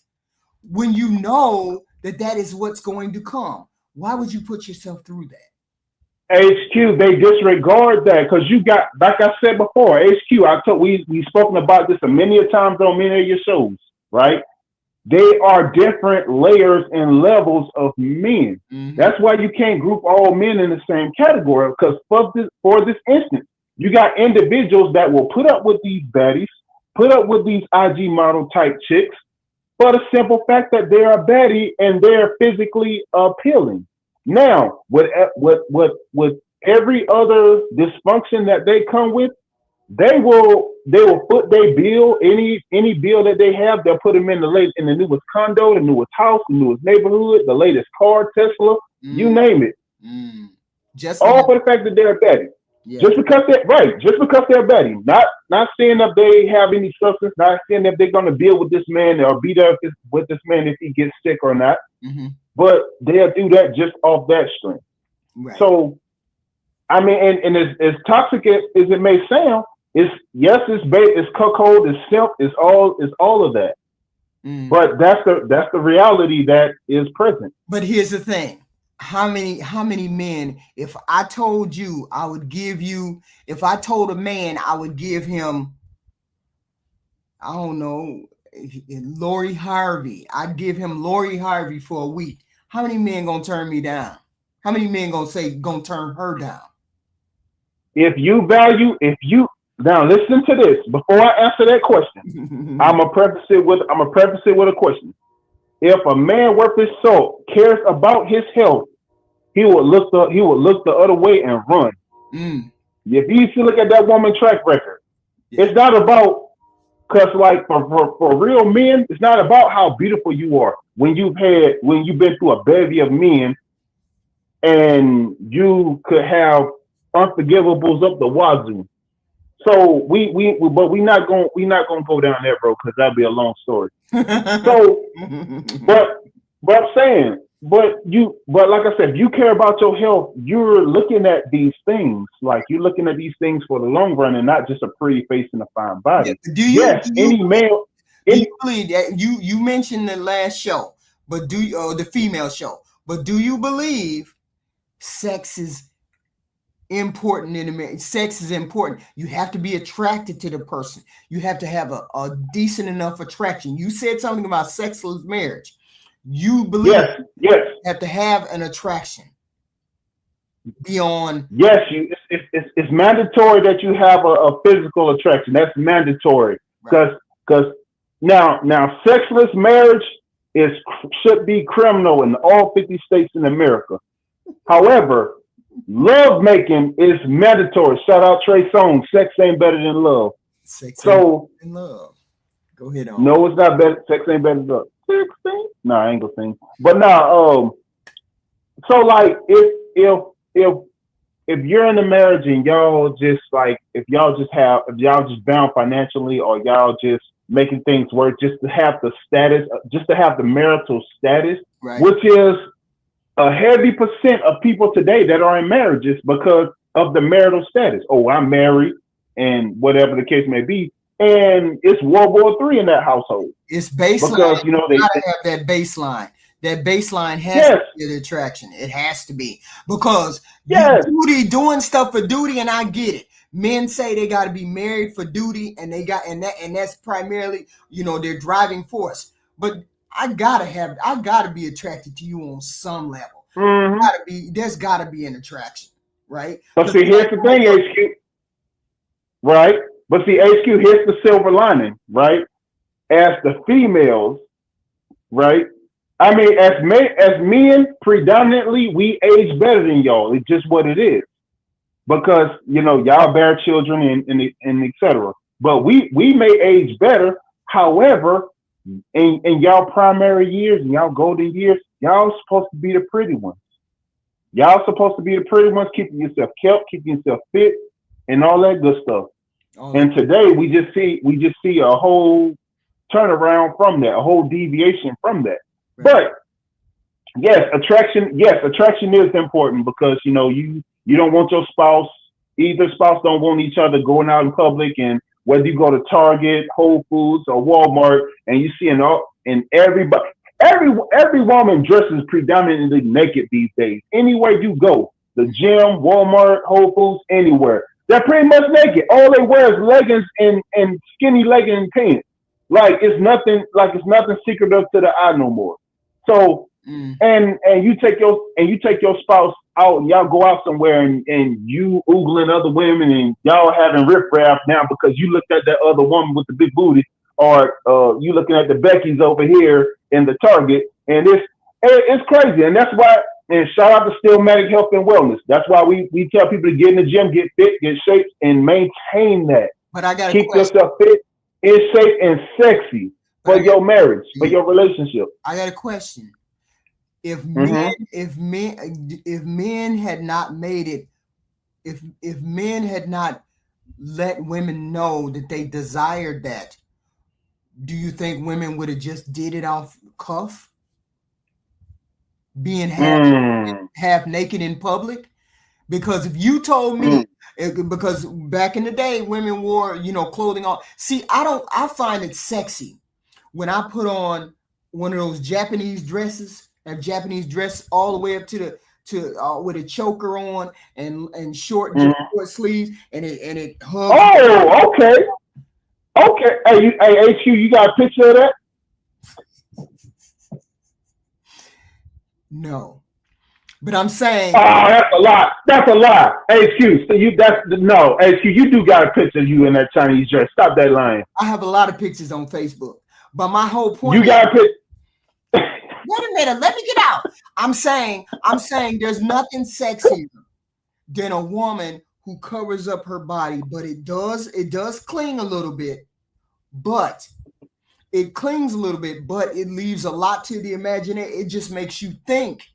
when you know that is what's going to come? Why would you put yourself through that? HQ, they disregard that because you got, like I said before, HQ. We spoken about this a many a times on many of your shows, right? They are different layers and levels of men. Mm-hmm. That's why you can't group all men in the same category. Because for this instance, you got individuals that will put up with these baddies, put up with these IG model type chicks, for the simple fact that they are baddie and they're physically appealing. Now, with every other dysfunction that they come with, they will put their bill, any bill that they have, they'll put them in the newest condo, the newest house, the newest neighborhood, the latest car, Tesla, you name it. Just all for the fact that they're baddie. Yeah. Just because they're baddie. Not saying that they have any substance, not saying that they're gonna deal with this man or be there with this man if he gets sick or not. Mm-hmm. But they'll do that just off that strength. Right. So I mean, and as toxic as it may sound, it's cuckold, it's simp, it's all of that. But that's the reality that is present. But here's the thing. How many men, if I told you I would give you, if I told a man I would give him, I don't know, Lori Harvey, I'd give him Lori Harvey for a week. How many men gonna turn me down? How many men gonna turn her down? Now listen to this. Before I answer that question, I'm gonna preface it with a question. If a man worth his salt cares about his health, he will look the other way and run. If you used to look at that woman's track record, it's not about, because like for real men, it's not about how beautiful you are. When you've been through a bevy of men, and you could have unforgivables up the wazoo. So but we're not gonna go down there, bro, because that'd be a long story. So, but I'm saying, but like I said, if you care about your health, you're looking at these things, like you're looking at these things for the long run, and not just a pretty face and a fine body. Yeah, any male. You believe that you mentioned the last show, but the female show? But do you believe sex is important in America? Sex is important. You have to be attracted to the person. You have to have a decent enough attraction. You said something about sexless marriage. You believe you have to have an attraction beyond. Yes, it's mandatory that you have a physical attraction. That's mandatory because now sexless marriage should be criminal in all 50 states in America. However, love making is mandatory. Shout out Trey Songz. Sex ain't better than love. Sex ain't better than love. Go ahead on. No, it's not better. Sex ain't better than love. No, I ain't gonna sing. But now, so like if you're in a marriage and y'all just like if y'all just bound financially, or y'all just making things work just to have the status, just to have the marital status, which is a heavy percent of people today that are in marriages because of the marital status. Oh, I'm married, and whatever the case may be. And it's World War III in that household. It's baseline. Because, you know, they gotta have that baseline. That baseline has to be the attraction. It has to be. Because doing stuff for duty, and I get it. Men say they got to be married for duty, and that's primarily, you know, their driving force. But I gotta be attracted to you on some level. There's gotta be an attraction, right? But see, here's the thing, HQ. Right? But see, HQ, here's the silver lining, right? As the females, right? I mean, as men, predominantly, we age better than y'all. It's just what it is. Because, you know, y'all bear children and et cetera. But we may age better. However, in y'all primary years and y'all golden years, y'all supposed to be the pretty ones. Y'all supposed to be the pretty ones, keeping yourself kept, keeping yourself fit, and all that good stuff. And today we just see a whole turnaround from that, a whole deviation from that. But yes, attraction is important because you know you don't want your spouse, either spouse don't want each other going out in public, and whether you go to Target, Whole Foods, or Walmart, and you see every woman dresses predominantly naked these days. Anywhere you go, the gym, Walmart, Whole Foods, anywhere. They're pretty much naked. All they wear is leggings and skinny legging pants. Like it's nothing secret up to the eye no more. So and you take your spouse out and y'all go out somewhere and you oogling other women and y'all having riffraff now because you looked at that other woman with the big booty, or you looking at the Becky's over here in the Target, and it's crazy. And that's why, and shout out to Stillmatic Health and Wellness. That's why we tell people to get in the gym, get fit, get shape, and maintain that. But I got keep yourself fit, in shape, and sexy for your marriage, for your relationship. I got a question. If men had not made it, if men had not let women know that they desired that, do you think women would have just did it off cuff? Being half naked in public? Because if you told me, because back in the day, women wore, clothing on. See, I find it sexy when I put on one of those Japanese dresses, a Japanese dress all the way up to with a choker on and short sleeves, and it hugs. Oh, okay. Okay. Hey, HQ, you got a picture of that? No. But I'm saying, oh, that's a lie. That's a lie. HQ, so HQ, you do got a picture of you in that Chinese dress. Stop that lying. I have a lot of pictures on Facebook, but my whole point. You got a picture. Wait a minute, let me get out. I'm saying, there's nothing sexier than a woman who covers up her body, but it does cling a little bit, but it clings a little bit, but it leaves a lot to the imagination. It just makes you think.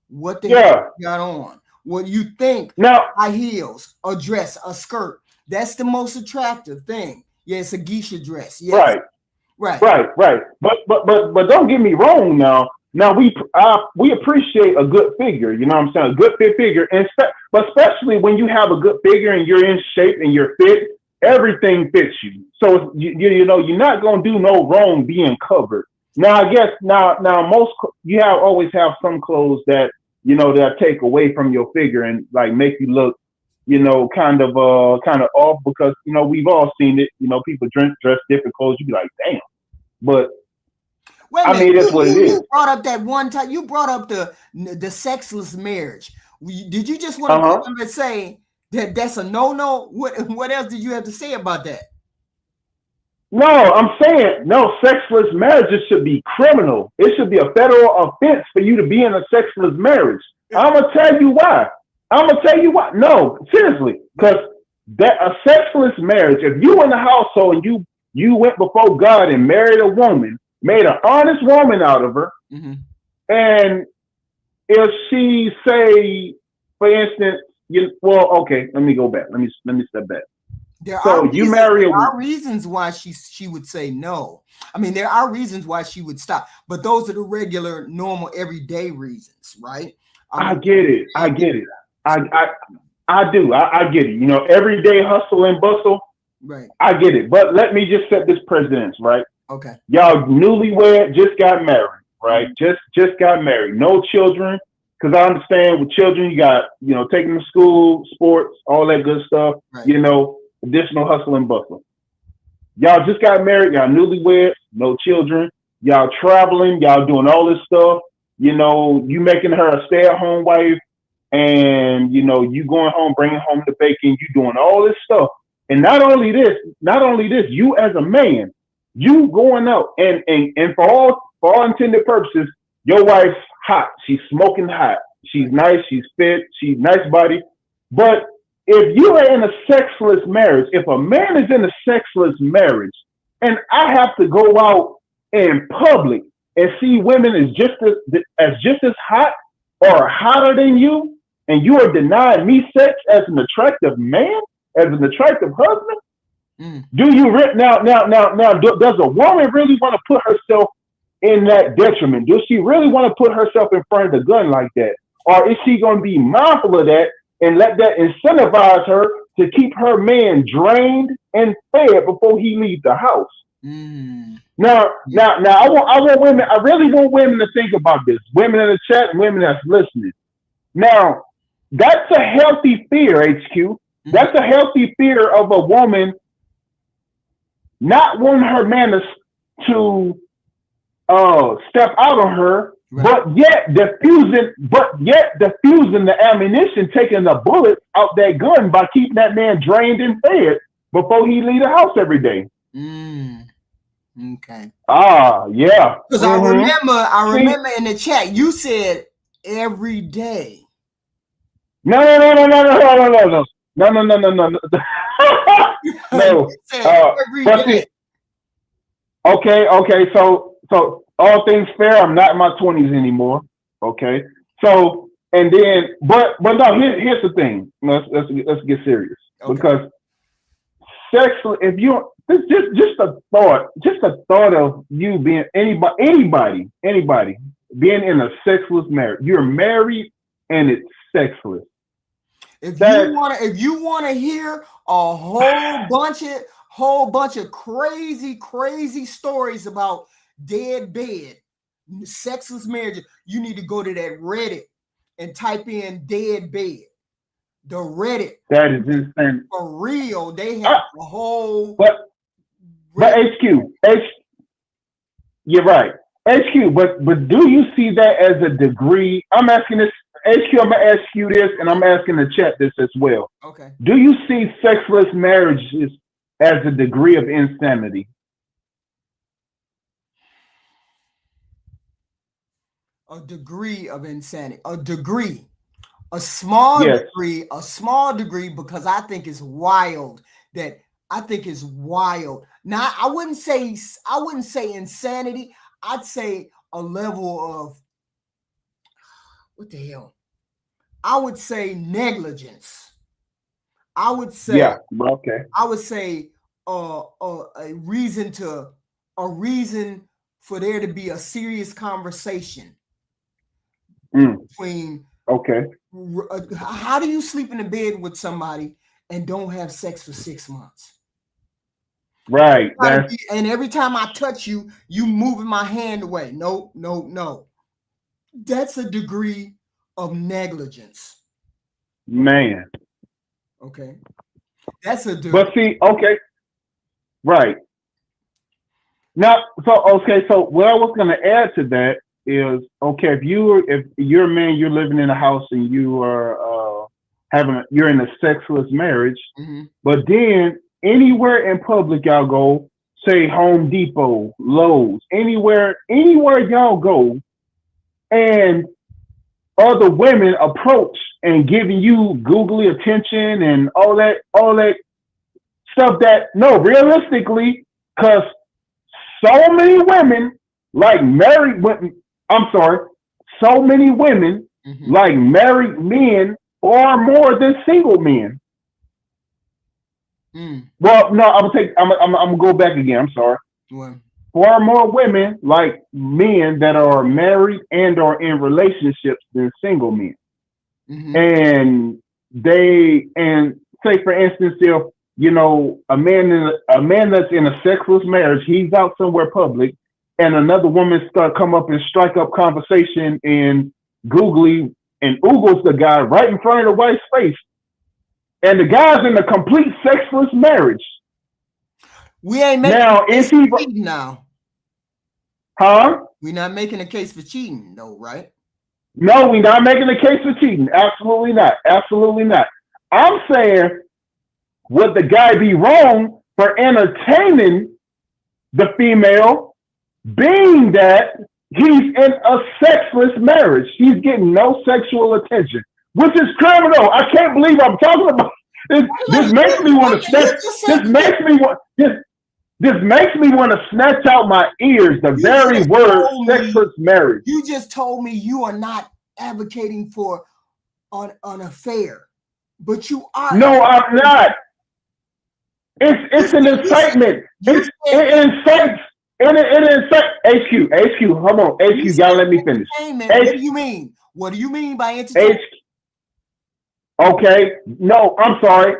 What the hell you got on? What you think? Now, high heels, a dress, a skirt. That's the most attractive thing. Yeah, it's a geisha dress. Yes. Right. But don't get me wrong. Now we appreciate a good figure. You know what I'm saying? A good fit figure, but especially when you have a good figure and you're in shape and you're fit, everything fits you. So you're not gonna do no wrong being covered. Now I guess now most you always have some clothes that that take away from your figure and like make you look kind of off, because we've all seen it. People dress different clothes. You be like, damn. But I mean, that's what it is. You brought up that one time. You brought up the sexless marriage. Did you just want to come and say that's a no? What else did you have to say about that? No, I'm saying no. Sexless marriages should be criminal. It should be a federal offense for you to be in a sexless marriage. I'm gonna tell you why. No, seriously, because a sexless marriage. If you in the household and you went before God and married a woman, made an honest woman out of her, and if she say, for instance, let me go back. Let me step back. There are reasons why she would say no. I mean, there are reasons why she would stop, but those are the regular, normal, everyday reasons, right? I get it. I do. I get it. Everyday hustle and bustle. Right. I get it. But let me just set this precedence, right? Okay. Y'all newlywed, just got married, right? Just got married. No children. Because I understand with children, you got, taking them to school, sports, all that good stuff, right. Additional hustle and bustle. Y'all just got married, y'all newlywed, no children, y'all traveling, y'all doing all this stuff, you making her a stay-at-home wife, and you going home, bringing home the bacon, you doing all this stuff. And not only this, you as a man, you going out and for all intended purposes, your wife's hot, she's smoking hot, she's nice, she's fit, she's nice body, but if you are in a sexless marriage, if a man is in a sexless marriage, and I have to go out in public and see women as just as hot or hotter than you, and you are denying me sex as an attractive man, as an attractive husband, do you now? Does a woman really want to put herself in that detriment? Does she really want to put herself in front of the gun like that, or is she going to be mindful of that and let that incentivize her to keep her man drained and fed before he leaves the house? Now, I want women. I really want women to think about this. Women in the chat and women that's listening. Now, that's a healthy fear, HQ. That's a healthy fear of a woman not wanting her man to step out on her, right. but yet diffusing the ammunition, taking the bullet out that gun by keeping that man drained and fed before he leave the house every day. Okay. Yeah. Because I remember in the chat you said every day. No. Every day. Okay. So all things fair, I'm not in my 20s anymore. Okay. So and then, but no. Here's the thing. Let's get serious because sex. If you just a thought of you being anybody being in a sexless marriage. You're married and it's sexless. If you wanna hear a whole bunch of crazy stories about dead bed, sexless marriage, you need to go to that Reddit and type in dead bed. The Reddit. That is insane. For real. They have a whole but HQ, you're right. HQ, but do you see that as a degree? I'm asking this, HQ, I'm gonna ask you this, and I'm asking the chat this as well. Okay. Do you see sexless marriages as a degree of insanity? A degree of insanity. A small degree, because I think it's wild. Now, I wouldn't say insanity. I'd say a level of what the hell? I would say negligence. I would say a reason for there to be a serious conversation between. Okay. How do you sleep in a bed with somebody and don't have sex for 6 months? Right. And every time I touch you, you moving my hand away. No. That's a degree of negligence. Man. Okay. That's a degree. But see, okay. Right. Now, so what I was going to add to that is, okay, if you're a man, you're living in a house and you are you're in a sexless marriage, but then anywhere in public y'all go, say Home Depot, Lowe's, anywhere y'all go, and other women approach and giving you googly attention and all that stuff realistically, because so many women like married women. So many women like married men far more than single men. Well, no, I'm gonna go back again. I'm sorry. What? Far more women like men that are married and are in relationships than single men. And say for instance, if a man that's in a sexless marriage, he's out somewhere public, and another woman come up and strike up conversation and oogles the guy right in front of the wife's face, and the guy's in a complete sexless marriage. We ain't making a case for cheating now. Huh? We're not making a case for cheating, though, right? No, we're not making a case for cheating. Absolutely not. Absolutely not. I'm saying, would the guy be wrong for entertaining the female, being that he's in a sexless marriage? He's getting no sexual attention, which is criminal. I can't believe I'm talking about this. This makes me want to snatch. This makes me want to snatch out my ears the very word sexless marriage. You just told me you are not advocating for an affair, but you are. No, I'm not. It's an incitement. It incites. HQ, hold on. HQ, y'all let me finish. What do you mean? What do you mean by entertainment? Okay. No, I'm sorry.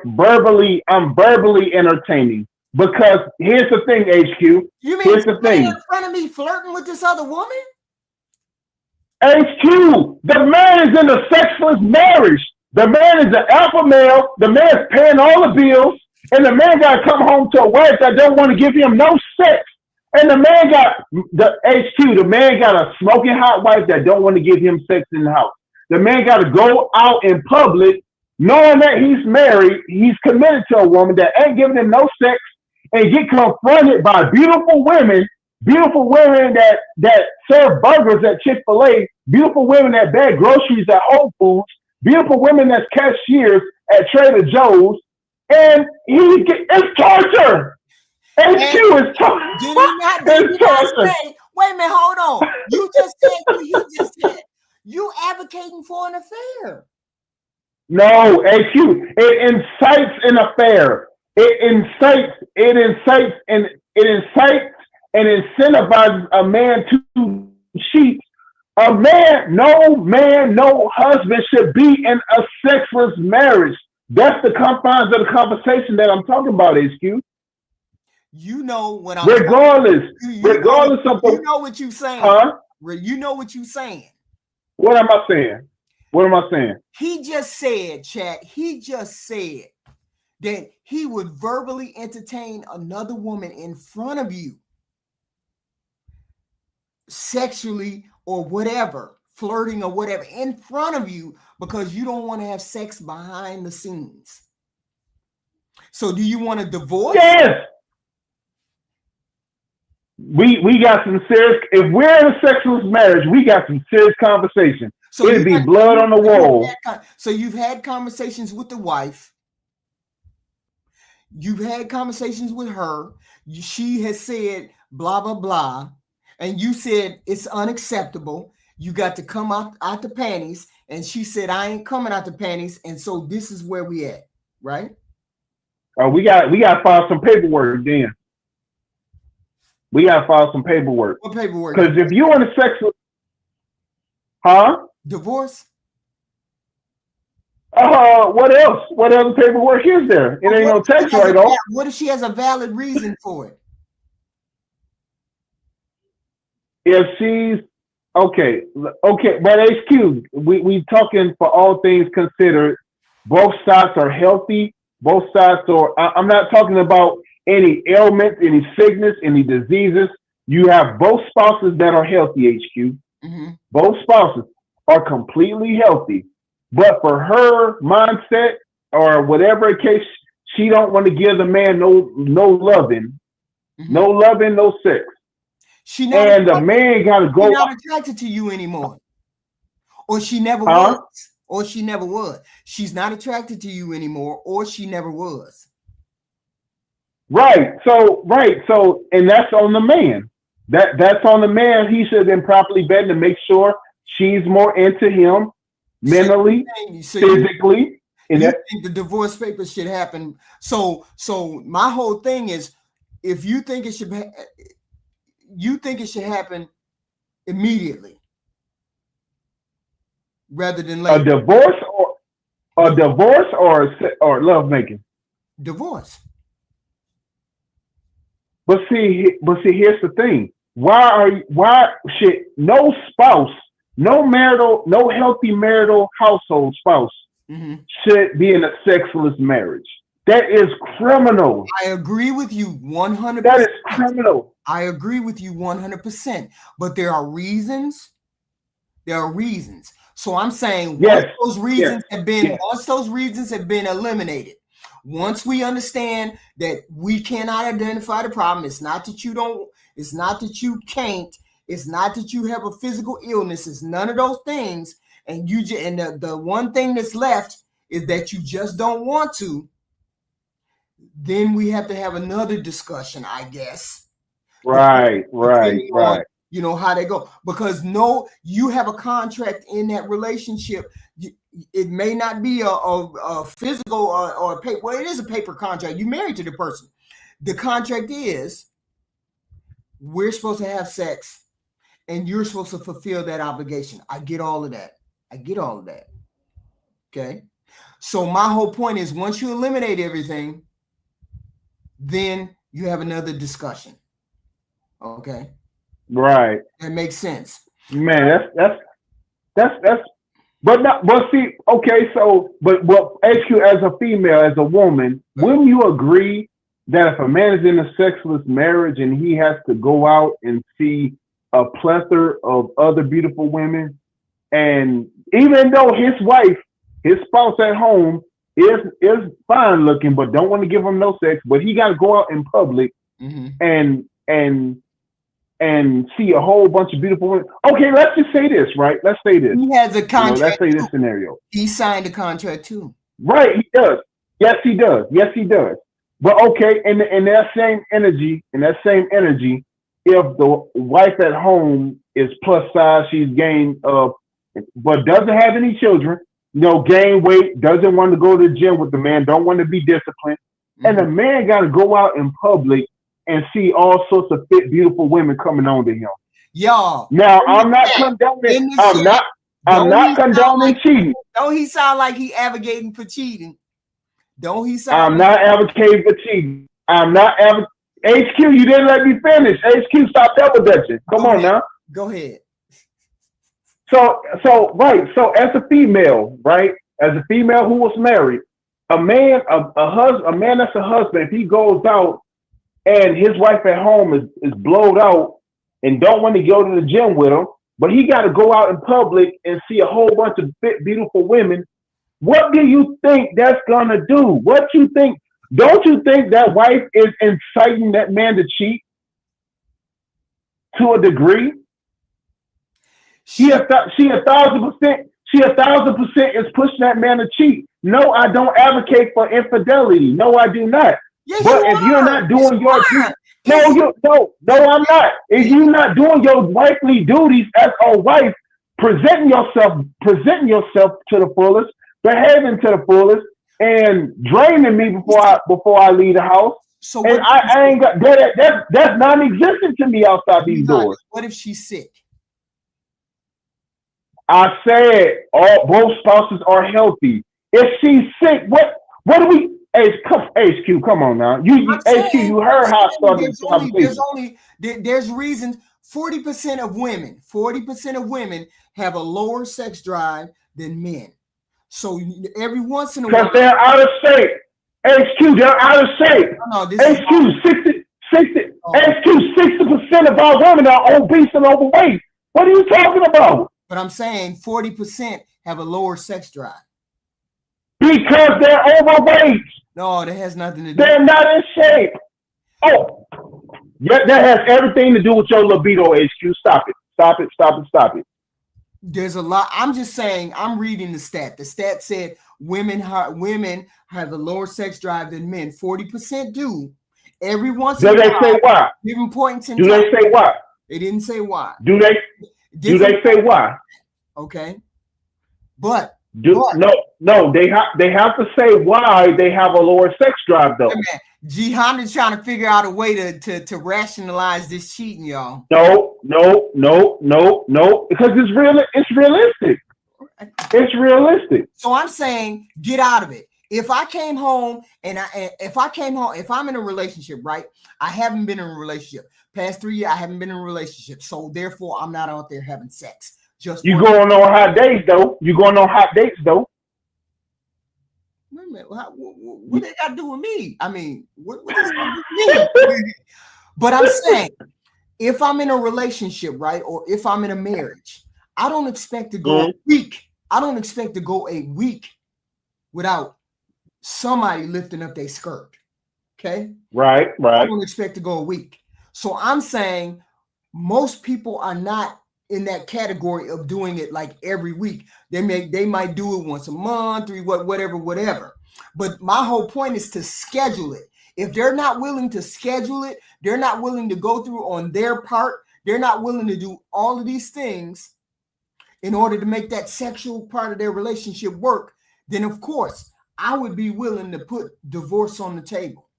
I'm verbally entertaining. Because here's the thing, HQ. You mean here's the thing. In front of me flirting with this other woman? HQ, the man is in a sexless marriage. The man is an alpha male. The man's paying all the bills, and the man got to come home to a wife that don't want to give him no sex. And the man got the HQ. The man got a smoking hot wife that don't want to give him sex in the house. The man got to go out in public, knowing that he's married, he's committed to a woman that ain't giving him no sex, and get confronted by beautiful women that serve burgers at Chick-fil-A, beautiful women that bag groceries at Whole Foods, beautiful women that's cashiers at Trader Joe's, and it's torture. HQ is torture. Did he not say, wait a minute, hold on. You just said you advocating for an affair. No, HQ. It incites an affair. It incites and incentivizes a man to cheat. No husband should be in a sexless marriage. That's the confines of the conversation that I'm talking about, HQ. You know what I'm regardless of you know what you're saying. Huh? You know what you're saying. What am I saying? What am I saying? He just said, chat, he just said that he would verbally entertain another woman in front of you, sexually or whatever, flirting or whatever, in front of you, because you don't want to have sex behind the scenes. So do you want a divorce? Yes. We got some serious, if we're in a sexless marriage, we got some serious conversation. So it'd be blood on the wall. So you've had conversations with the wife. You've had conversations with her. She has said blah, blah, blah. And you said it's unacceptable. You got to come out the panties. And she said, I ain't coming out the panties. And so this is where we at, right? We got to file some paperwork then. We got to file some paperwork. What paperwork? Because if you want a sexual, divorce? What else? What other paperwork is there? It ain't no text right off. What if she has a valid reason for it? If she's okay, but HQ, we talking for all things considered. Both sides are healthy. Both sides are. I'm not talking about any ailments, any sickness, any diseases. You have both spouses that are healthy, HQ. Mm-hmm. Both spouses are completely healthy. But for her mindset or whatever case, she don't want to give the man no loving, mm-hmm. no loving, no sex. And the man got to go. She's not attracted to you anymore. Or she never was. Or she never was. She's not attracted to you anymore, or she never was. Right. So, and that's on the man. That's on the man. He should have been properly vetted to make sure she's more into him mentally, physically. You think the divorce papers should happen? So my whole thing is, if you think it should happen immediately, rather than later. A divorce or love making. Divorce. But see, here's the thing. Why should no spouse, no healthy marital household spouse mm-hmm. should be in a sexless marriage? That is criminal. I agree with you 100%. That is criminal. I agree with you 100%. But there are reasons. So I'm saying once those reasons have been eliminated, once we understand that we cannot identify the problem, it's not that you don't, it's not that you can't, it's not that you have a physical illness, it's none of those things, and the one thing that's left is that you just don't want to, then we have to have another discussion, I guess. Right. You know how they go, because you have a contract in that relationship. It may not be a physical or a paper. Well, it is a paper contract. You're married to the person. The contract is we're supposed to have sex, and you're supposed to fulfill that obligation. I get all of that. Okay. So my whole point is, once you eliminate everything, then you have another discussion. Okay. Right. That makes sense. Man, that's But see, okay, so but HQ as a female, as a woman, wouldn't you agree that if a man is in a sexless marriage and he has to go out and see a plethora of other beautiful women, and even though his wife, his spouse at home is fine looking, but don't want to give him no sex, but he got to go out in public and see a whole bunch of beautiful women. Okay, let's just say this, right? Let's say this. He has a contract. Let's say this scenario. He signed a contract too. Right, he does. Yes, he does. Yes, he does. But okay, in that same energy, if the wife at home is plus size, she's gained but doesn't have any children, gain weight, doesn't want to go to the gym with the man, don't want to be disciplined, and the man got to go out in public and see all sorts of fit, beautiful women coming on to him. Y'all. Now, I'm not condoning. I'm not condoning cheating. Don't he sound like he advocating for cheating? Don't he sound? I'm not advocating for cheating. I'm not HQ, you didn't let me finish. HQ, stop double dutching. Come on now. Go ahead. So as a female, right? As a female who was married, a man that's a husband, if he goes out and his wife at home is blowed out and don't want to go to the gym with him, but he got to go out in public and see a whole bunch of fit, beautiful women, what do you think that's gonna do? What you think? Don't you think that wife is inciting that man to cheat to a degree? She 1,000% is pushing that man to cheat. No, I don't advocate for infidelity. No, I do not. Yes, but if you're not doing your duty, no, I'm not. If you're not doing your wifely duties as a wife, presenting yourself to the fullest, behaving to the fullest, and draining me before I leave the house. So and I ain't got that's non-existent to me outside these doors. What if she's sick? I said both spouses are healthy. If she's sick, what do we? HQ, come on now. HQ, you heard how I started this conversation. There's reasons. 40% of women have a lower sex drive than men. So every once in a while, because they're out of shape. HQ, they're out of shape. HQ, 60% of our women are obese and overweight. What are you talking about? But I'm saying 40% have a lower sex drive. Because they're overweight. No, that has nothing to do. They're not in shape. Oh, yeah, that has everything to do with your libido, HQ. Stop it. There's a lot. I'm just saying, I'm reading the stat. The stat said women have a lower sex drive than men. 40% do. Every once in a while. Do they say why? Given points in time. Do they say why? They didn't say why. Do they say why? Okay. But no, they have to say why they have a lower sex drive though. Hey Jihan is trying to figure out a way to rationalize this cheating, y'all. No, because it's realistic. It's realistic. So I'm saying get out of it. If I came home if I'm in a relationship, right? I haven't been in a relationship. Past 3 years, I haven't been in a relationship. So therefore, I'm not out there having sex. You going on hot dates though. Wait a minute. What they got to do with me? I mean, what does that do with me? But I'm saying, if I'm in a relationship, right, or if I'm in a marriage, I don't expect to go a week. I don't expect to go a week without somebody lifting up their skirt. Okay? Right. I don't expect to go a week. So I'm saying most people are not in that category of doing it like every week. They might do it once a month, whatever. But my whole point is to schedule it. If they're not willing to schedule it, they're not willing to go through on their part, they're not willing to do all of these things in order to make that sexual part of their relationship work, then of course I would be willing to put divorce on the table.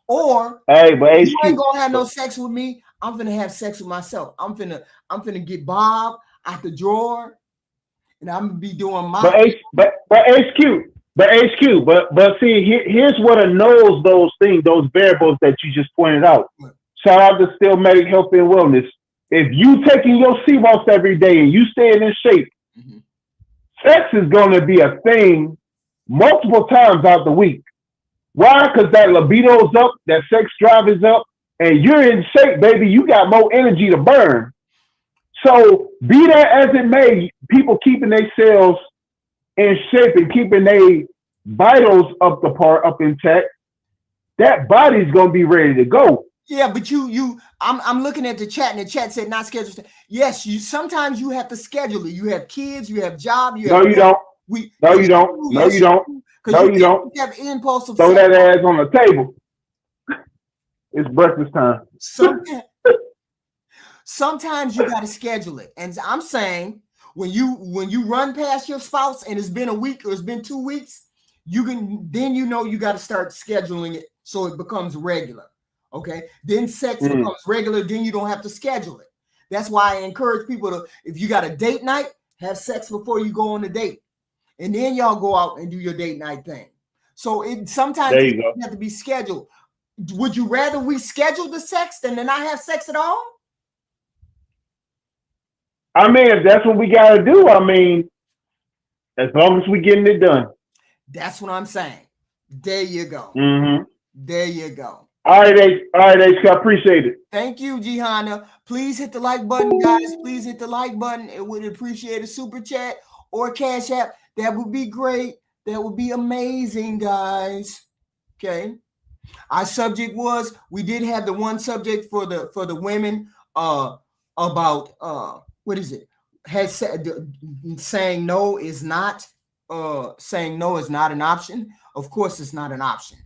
Or you ain't gonna have no sex with me. I'm gonna have sex with myself. I'm gonna get Bob out the drawer, and I'm gonna be doing my. But see, here's what annuls those variables that you just pointed out. Shout out to Still Medic Health and Wellness. If you taking your sea moss every day and you staying in shape, sex is going to be a thing multiple times out the week. Why? Because that libido's up, that sex drive is up, and you're in shape, baby. You got more energy to burn. So be that as it may, people keeping themselves in shape and keeping their vitals up intact, that body's gonna be ready to go. Yeah, but I'm looking at the chat, and the chat said not scheduled. Yes, sometimes you have to schedule it. You have kids, you have job, you have No, you don't. No, you don't. Because you have impulse of throw that ass on the table. It's breakfast time. Sometimes you got to schedule it, and I'm saying when you run past your spouse and it's been a week or it's been 2 weeks, you got to start scheduling it so it becomes regular. Okay, then sex becomes regular. Then you don't have to schedule it. That's why I encourage people to, if you got a date night, have sex before you go on the date, and then y'all go out and do your date night thing. So sometimes it doesn't have to be scheduled. Would you rather we schedule the sex than to not have sex at all? I mean, if that's what we got to do, I mean, as long as we getting it done. That's what I'm saying. There you go. Mm-hmm. There you go. All right, I appreciate it. Thank you, Jihana. Please hit the like button, guys. Please hit the like button. It would appreciate a super chat or Cash App. That would be great. That would be amazing, guys. Okay. Our subject was, we did have the one subject for the women about what is it? Saying no is not an option. Of course, it's not an option.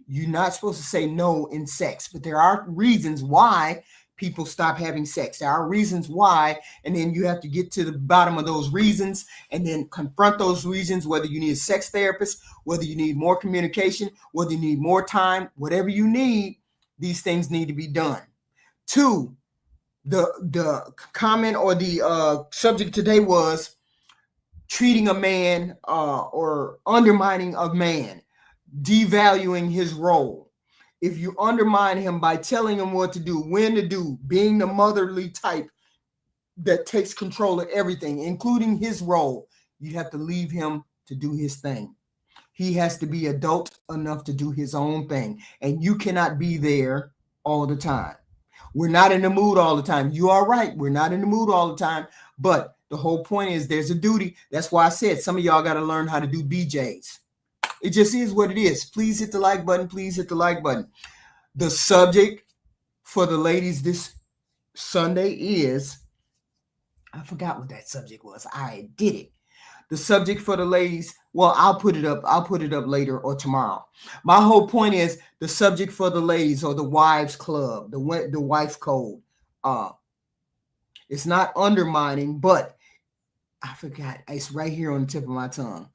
You're not supposed to say no in sex, but there are reasons why people stop having sex. There are reasons why, and then you have to get to the bottom of those reasons and then confront those reasons, whether you need a sex therapist, whether you need more communication, whether you need more time, whatever you need, these things need to be done. 2, the comment or the subject today was treating a man or undermining a man, devaluing his role. If you undermine him by telling him what to do, when to do, being the motherly type that takes control of everything, including his role, you have to leave him to do his thing. He has to be adult enough to do his own thing, and you cannot be there all the time. We're not in the mood all the time. You are right. We're not in the mood all the time, but the whole point is there's a duty. That's why I said some of y'all got to learn how to do BJs. It just is what it is. Please hit the like button. Please hit the like button. The subject for the ladies this Sunday is, I forgot what that subject was. I did it. The subject for the ladies, well, I'll put it up later or tomorrow. My whole point is the subject for the ladies, or the wives club, the wife code. It's not undermining, but I forgot. It's right here on the tip of my tongue.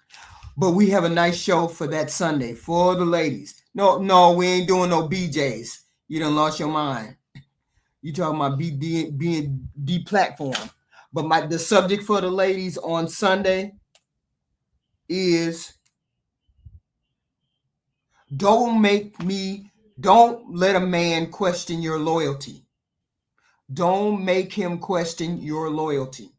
But we have a nice show for that Sunday for the ladies. No, we ain't doing no BJs. You done lost your mind. You talking about being deplatformed. But the subject for the ladies on Sunday is, don't let a man question your loyalty. Don't make him question your loyalty.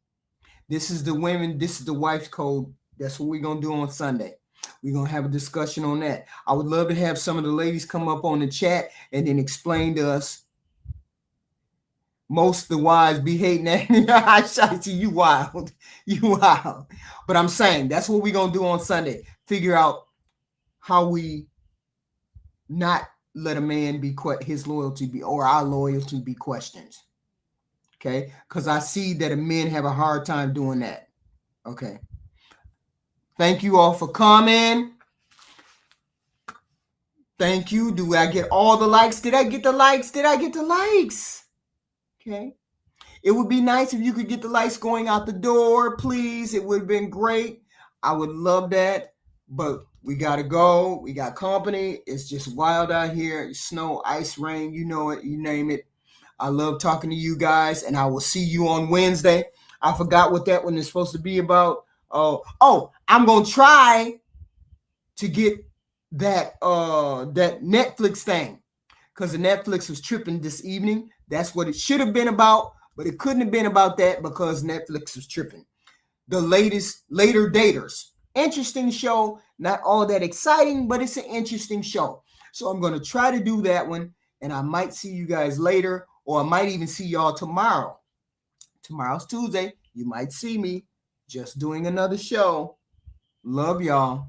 This is the women, this is the wife's code. That's what we're going to do on Sunday. We're going to have a discussion on that. I would love to have some of the ladies come up on the chat and then explain to us. Most of the wives be hating that. I see you wild. You wild. But I'm saying that's what we're going to do on Sunday. Figure out how we not let a man his loyalty be, or our loyalty be questioned. Okay? Because I see that men have a hard time doing that. Okay. Thank you all for coming. Thank you. Do I get all the likes? Did I get the likes? Okay. It would be nice if you could get the lights going out the door, please. It would have been great. I would love that. But we got to go. We got company. It's just wild out here. Snow, ice, rain, you know it. You name it. I love talking to you guys, and I will see you on Wednesday. I forgot what that one is supposed to be about. Oh, I'm going to try to get that Netflix thing, because the Netflix was tripping this evening. That's what it should have been about, but it couldn't have been about that because Netflix was tripping. the later daters. Interesting show, not all that exciting, but it's an interesting show. So I'm going to try to do that one, and I might see you guys later, or I might even see y'all tomorrow. Tomorrow's Tuesday. You might see me just doing another show. Love y'all.